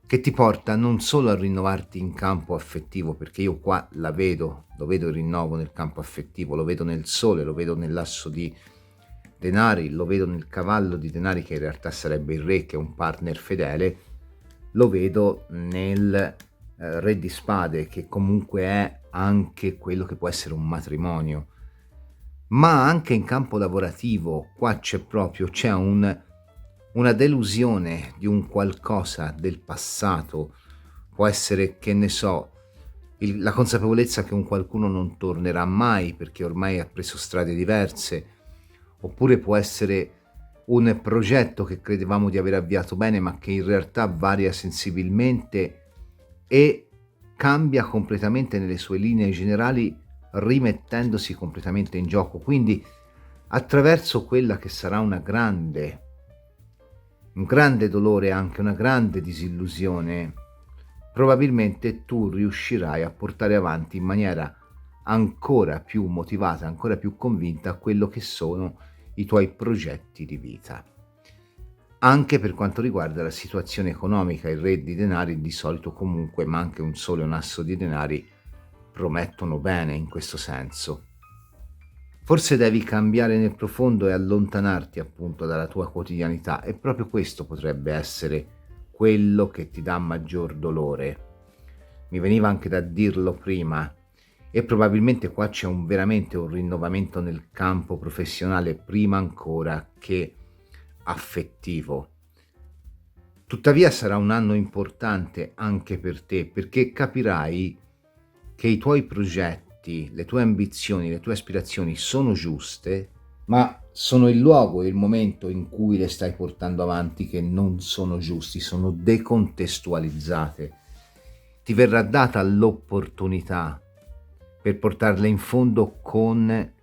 che ti porta non solo a rinnovarti in campo affettivo, perché io qua lo vedo il rinnovo nel campo affettivo, lo vedo nel sole, lo vedo nell'asso di denari, lo vedo nel cavallo di denari che in realtà sarebbe il re, che è un partner fedele, lo vedo nel re di spade, che comunque è anche quello che può essere un matrimonio, ma anche in campo lavorativo. Qua c'è una delusione di un qualcosa del passato. Può essere, che ne so, la consapevolezza che un qualcuno non tornerà mai perché ormai ha preso strade diverse, oppure può essere un progetto che credevamo di aver avviato bene ma che in realtà varia sensibilmente e cambia completamente nelle sue linee generali, rimettendosi completamente in gioco. Quindi attraverso quella che sarà un grande dolore, anche una grande disillusione, probabilmente tu riuscirai a portare avanti in maniera ancora più motivata, ancora più convinta quello che sono i tuoi progetti di vita. Anche per quanto riguarda la situazione economica, il re di denari di solito comunque, ma anche un sole e un asso di denari, promettono bene in questo senso. Forse devi cambiare nel profondo e allontanarti appunto dalla tua quotidianità, e proprio questo potrebbe essere quello che ti dà maggior dolore. Mi veniva anche da dirlo prima, e probabilmente qua c'è veramente un rinnovamento nel campo professionale prima ancora che affettivo. Tuttavia sarà un anno importante anche per te, perché capirai che i tuoi progetti, le tue ambizioni, le tue aspirazioni sono giuste, ma sono il luogo e il momento in cui le stai portando avanti che non sono giusti, sono decontestualizzate. Ti verrà data l'opportunità per portarle in fondo con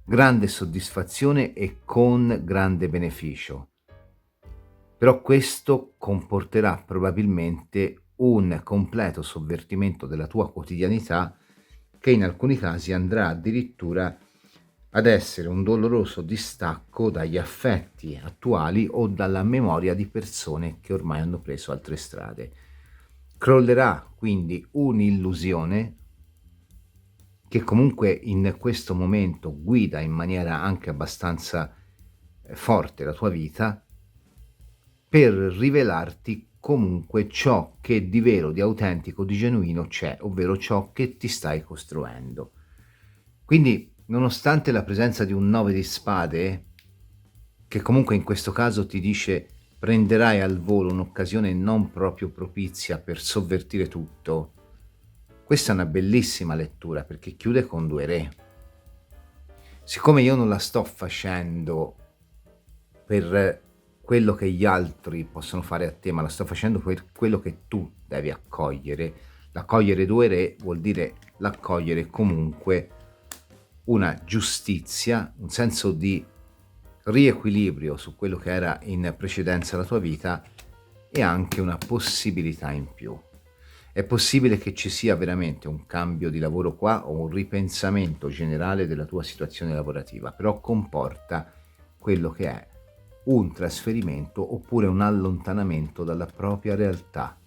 grande soddisfazione e con grande beneficio. Però questo comporterà probabilmente un completo sovvertimento della tua quotidianità, che in alcuni casi andrà addirittura ad essere un doloroso distacco dagli affetti attuali o dalla memoria di persone che ormai hanno preso altre strade. Crollerà quindi un'illusione che comunque in questo momento guida in maniera anche abbastanza forte la tua vita, per rivelarti comunque ciò che di vero, di autentico, di genuino c'è, ovvero ciò che ti stai costruendo. Quindi, nonostante la presenza di un 9 di spade, che comunque in questo caso ti dice prenderai al volo un'occasione non proprio propizia per sovvertire tutto, questa è una bellissima lettura perché chiude con 2 re. Siccome io non la sto facendo per quello che gli altri possono fare a te, ma la sto facendo per quello che tu devi accogliere. L'accogliere 2 re vuol dire l'accogliere comunque una giustizia, un senso di riequilibrio su quello che era in precedenza la tua vita, e anche una possibilità in più. È possibile che ci sia veramente un cambio di lavoro qua o un ripensamento generale della tua situazione lavorativa, però comporta quello che è un trasferimento oppure un allontanamento dalla propria realtà.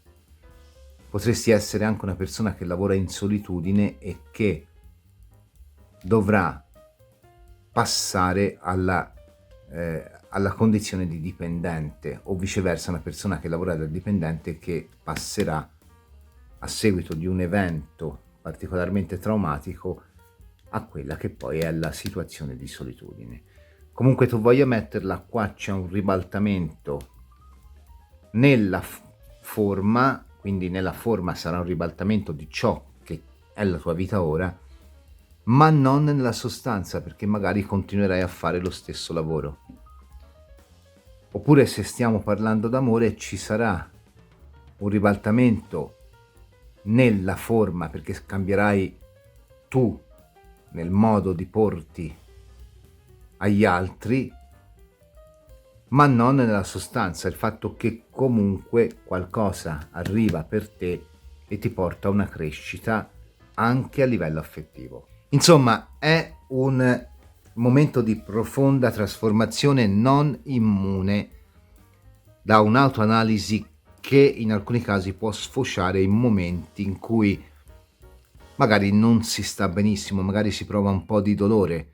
Potresti essere anche una persona che lavora in solitudine e che dovrà passare alla condizione di dipendente, o viceversa una persona che lavora da dipendente che passerà a seguito di un evento particolarmente traumatico a quella che poi è la situazione di solitudine. comunque tu voglia metterla, qua c'è un ribaltamento nella forma, quindi nella forma sarà un ribaltamento di ciò che è la tua vita ora, ma non nella sostanza, perché magari continuerai a fare lo stesso lavoro. Oppure se stiamo parlando d'amore ci sarà un ribaltamento nella forma, perché cambierai tu nel modo di porti agli altri, ma non nella sostanza, il fatto che comunque qualcosa arriva per te e ti porta a una crescita anche a livello affettivo. Insomma, è un momento di profonda trasformazione non immune da un'autoanalisi che in alcuni casi può sfociare in momenti in cui magari non si sta benissimo, magari si prova un po' di dolore,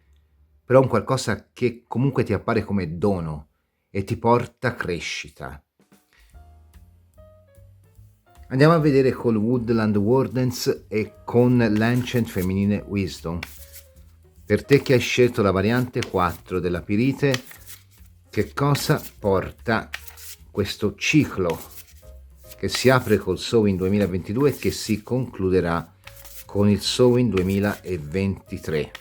però è un qualcosa che comunque ti appare come dono e ti porta a crescita. Andiamo a vedere col Woodland Wardens e con l'Ancient Feminine Wisdom. Per te che hai scelto la variante 4 della Pirite, che cosa porta questo ciclo che si apre col Samhain 2022 e che si concluderà con il Samhain 2023?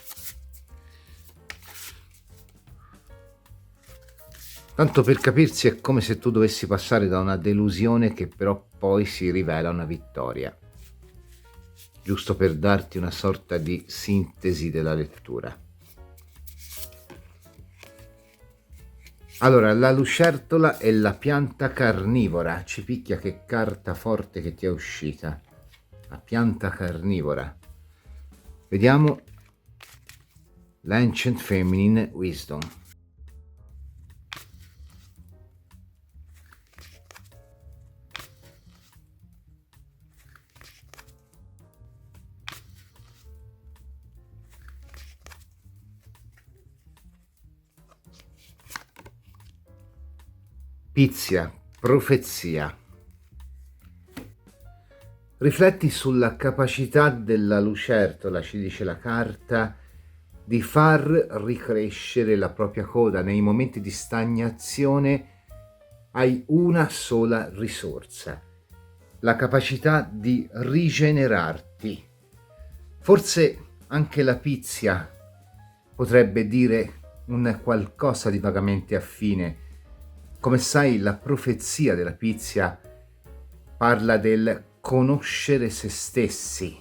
Tanto per capirsi, è come se tu dovessi passare da una delusione che però poi si rivela una vittoria. Giusto per darti una sorta di sintesi della lettura. Allora, la lucertola è la pianta carnivora. Ci picchia che carta forte che ti è uscita. La pianta carnivora. Vediamo l'Ancient Feminine Wisdom. Pizia, profezia. Rifletti sulla capacità della lucertola, ci dice la carta, di far ricrescere la propria coda. Nei momenti di stagnazione hai una sola risorsa, la capacità di rigenerarti. Forse anche la pizia potrebbe dire un qualcosa di vagamente affine. Come sai, la profezia della pizia parla del conoscere se stessi,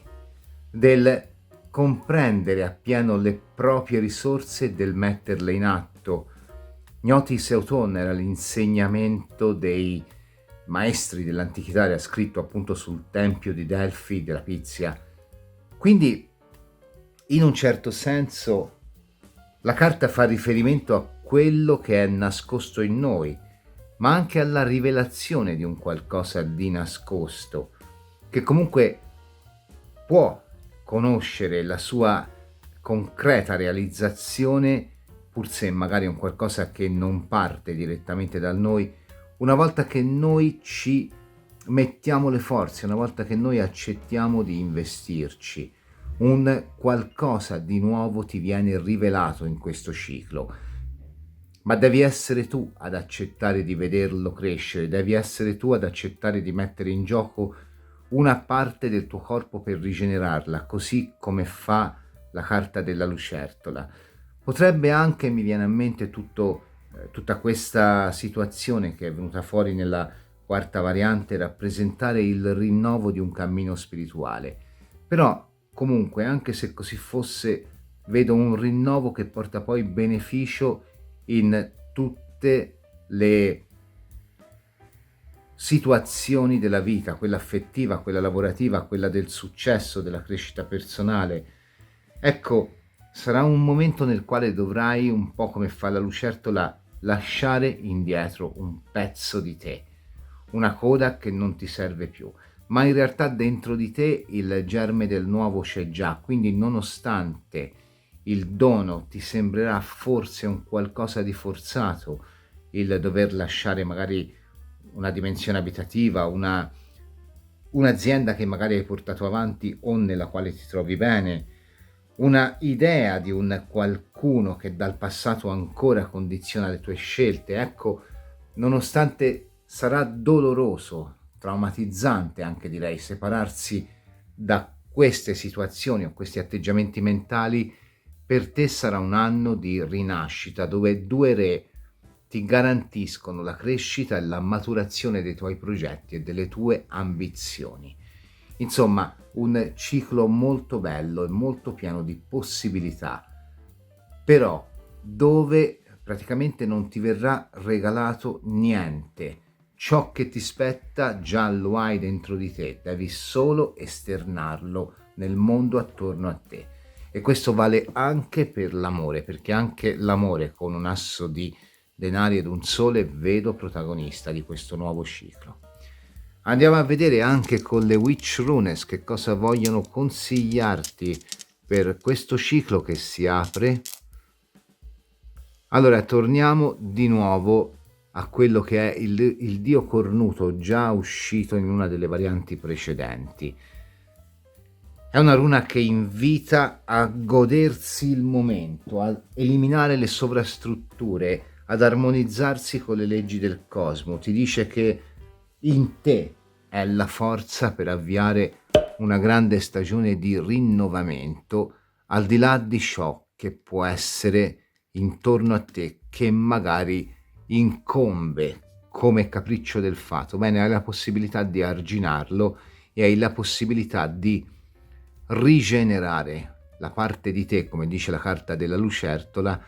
del comprendere appieno le proprie risorse e del metterle in atto. Gnotis Euton era l'insegnamento dei maestri dell'antichità, era scritto appunto sul tempio di Delfi della pizia. Quindi, in un certo senso, la carta fa riferimento a quello che è nascosto in noi, ma anche alla rivelazione di un qualcosa di nascosto, che comunque può conoscere la sua concreta realizzazione, pur se magari è un qualcosa che non parte direttamente da noi, una volta che noi ci mettiamo le forze, una volta che noi accettiamo di investirci. Un qualcosa di nuovo ti viene rivelato in questo ciclo. Ma devi essere tu ad accettare di vederlo crescere, devi essere tu ad accettare di mettere in gioco una parte del tuo corpo per rigenerarla, così come fa la carta della lucertola. Potrebbe anche, mi viene a mente tutta questa situazione che è venuta fuori nella quarta variante, rappresentare il rinnovo di un cammino spirituale. Però, comunque, anche se così fosse, vedo un rinnovo che porta poi beneficio in tutte le situazioni della vita, quella affettiva, quella lavorativa, quella del successo, della crescita personale. Ecco, sarà un momento nel quale dovrai, un po' come fa la lucertola, lasciare indietro un pezzo di te, una coda che non ti serve più, ma in realtà dentro di te il germe del nuovo c'è già, quindi nonostante il dono ti sembrerà forse un qualcosa di forzato, il dover lasciare magari una dimensione abitativa, un'azienda che magari hai portato avanti o nella quale ti trovi bene, una idea di un qualcuno che dal passato ancora condiziona le tue scelte. Ecco, nonostante sarà doloroso, traumatizzante anche direi, separarsi da queste situazioni o questi atteggiamenti mentali, per te sarà un anno di rinascita dove due re ti garantiscono la crescita e la maturazione dei tuoi progetti e delle tue ambizioni. Insomma, un ciclo molto bello e molto pieno di possibilità, però dove praticamente non ti verrà regalato niente. Ciò che ti spetta già lo hai dentro di te, devi solo esternarlo nel mondo attorno a te. E questo vale anche per l'amore, perché anche l'amore con un asso di denari ed un sole vedo protagonista di questo nuovo ciclo. Andiamo a vedere anche con le Witch Runes che cosa vogliono consigliarti per questo ciclo che si apre. Allora, torniamo di nuovo a quello che è il dio cornuto già uscito in una delle varianti precedenti. È una runa che invita a godersi il momento, a eliminare le sovrastrutture, ad armonizzarsi con le leggi del cosmo. Ti dice che in te è la forza per avviare una grande stagione di rinnovamento, al di là di ciò che può essere intorno a te, che magari incombe come capriccio del fato. Bene, hai la possibilità di arginarlo e hai la possibilità di rigenerare la parte di te, come dice la carta della lucertola,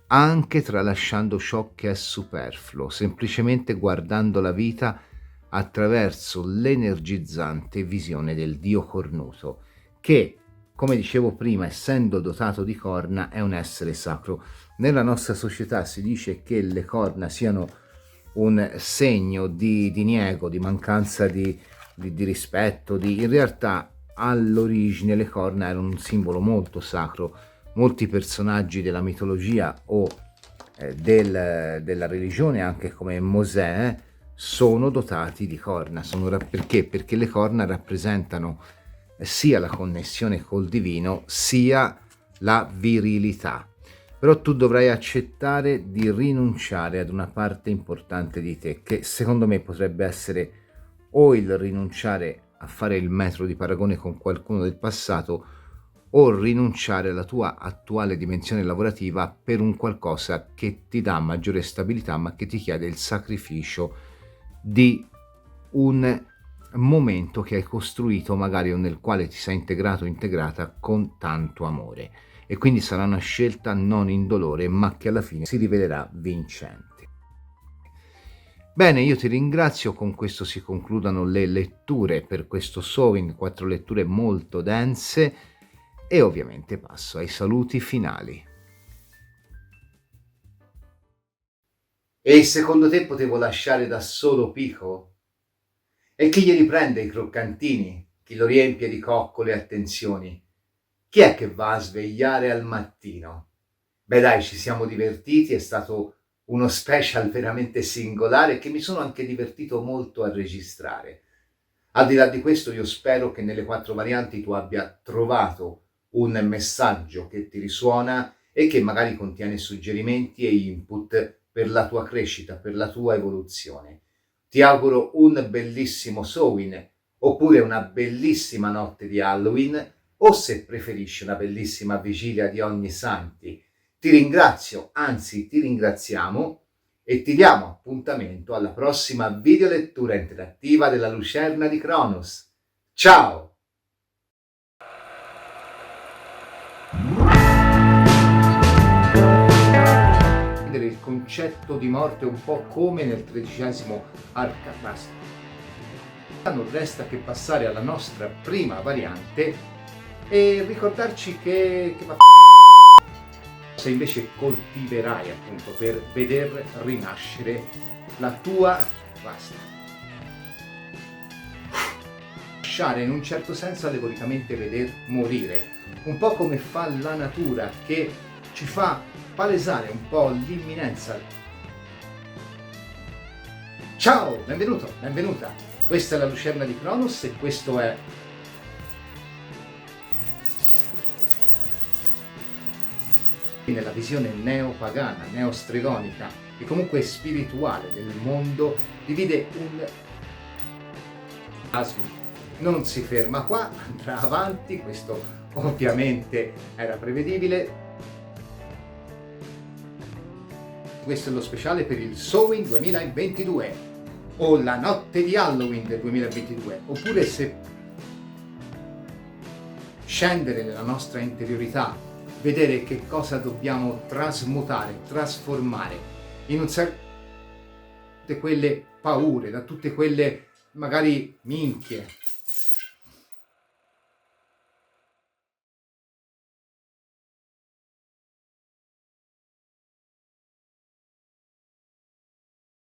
anche tralasciando ciò che è superfluo, semplicemente guardando la vita attraverso l'energizzante visione del dio cornuto, che, come dicevo prima, essendo dotato di corna, è un essere sacro. Nella nostra società si dice che le corna siano un segno di diniego, di mancanza di rispetto, in realtà all'origine le corna erano un simbolo molto sacro. Molti personaggi della mitologia o della religione, anche come Mosè, sono dotati di corna. Perché? Perché le corna rappresentano sia la connessione col divino sia la virilità. Però tu dovrai accettare di rinunciare ad una parte importante di te, che secondo me potrebbe essere o il rinunciare a fare il metro di paragone con qualcuno del passato, o rinunciare alla tua attuale dimensione lavorativa per un qualcosa che ti dà maggiore stabilità, ma che ti chiede il sacrificio di un momento che hai costruito magari o nel quale ti sei integrato o integrata con tanto amore. E quindi sarà una scelta non indolore, ma che alla fine si rivelerà vincente. Bene, io ti ringrazio, con questo si concludono le letture per questo Samhain, 4 letture molto dense, e ovviamente passo ai saluti finali. E secondo te potevo lasciare da solo Pico? E chi glieli prende i croccantini? Chi lo riempie di coccole e attenzioni? Chi è che va a svegliare al mattino? Beh dai, ci siamo divertiti, è stato uno special veramente singolare che mi sono anche divertito molto a registrare. Al di là di questo, io spero che nelle 4 varianti tu abbia trovato un messaggio che ti risuona e che magari contiene suggerimenti e input per la tua crescita, per la tua evoluzione. Ti auguro un bellissimo Samhain, oppure una bellissima notte di Halloween, o se preferisci una bellissima vigilia di Ognissanti. Ti ringrazio, anzi ti ringraziamo, e ti diamo appuntamento alla prossima videolettura interattiva della Lucerna di Cronos. Ciao! Il concetto di morte un po' come nel 13° Arcatast. Non resta che passare alla nostra prima variante e ricordarci che se invece coltiverai appunto per veder rinascere la tua vasta. Lasciare in un certo senso allegoricamente veder morire, un po' come fa la natura che ci fa palesare un po' l'imminenza. Ciao, benvenuto, benvenuta. Questa è la Lucerna di Cronos e questo è nella visione neopagana, neostregonica e comunque spirituale del mondo, divide un asmo. Non si ferma qua, andrà avanti, questo ovviamente era prevedibile. Questo è lo speciale per il Samhain 2022 o la notte di Halloween del 2022, oppure se scendere nella nostra interiorità, vedere che cosa dobbiamo trasmutare, trasformare in un tutte quelle paure, da tutte quelle magari minchie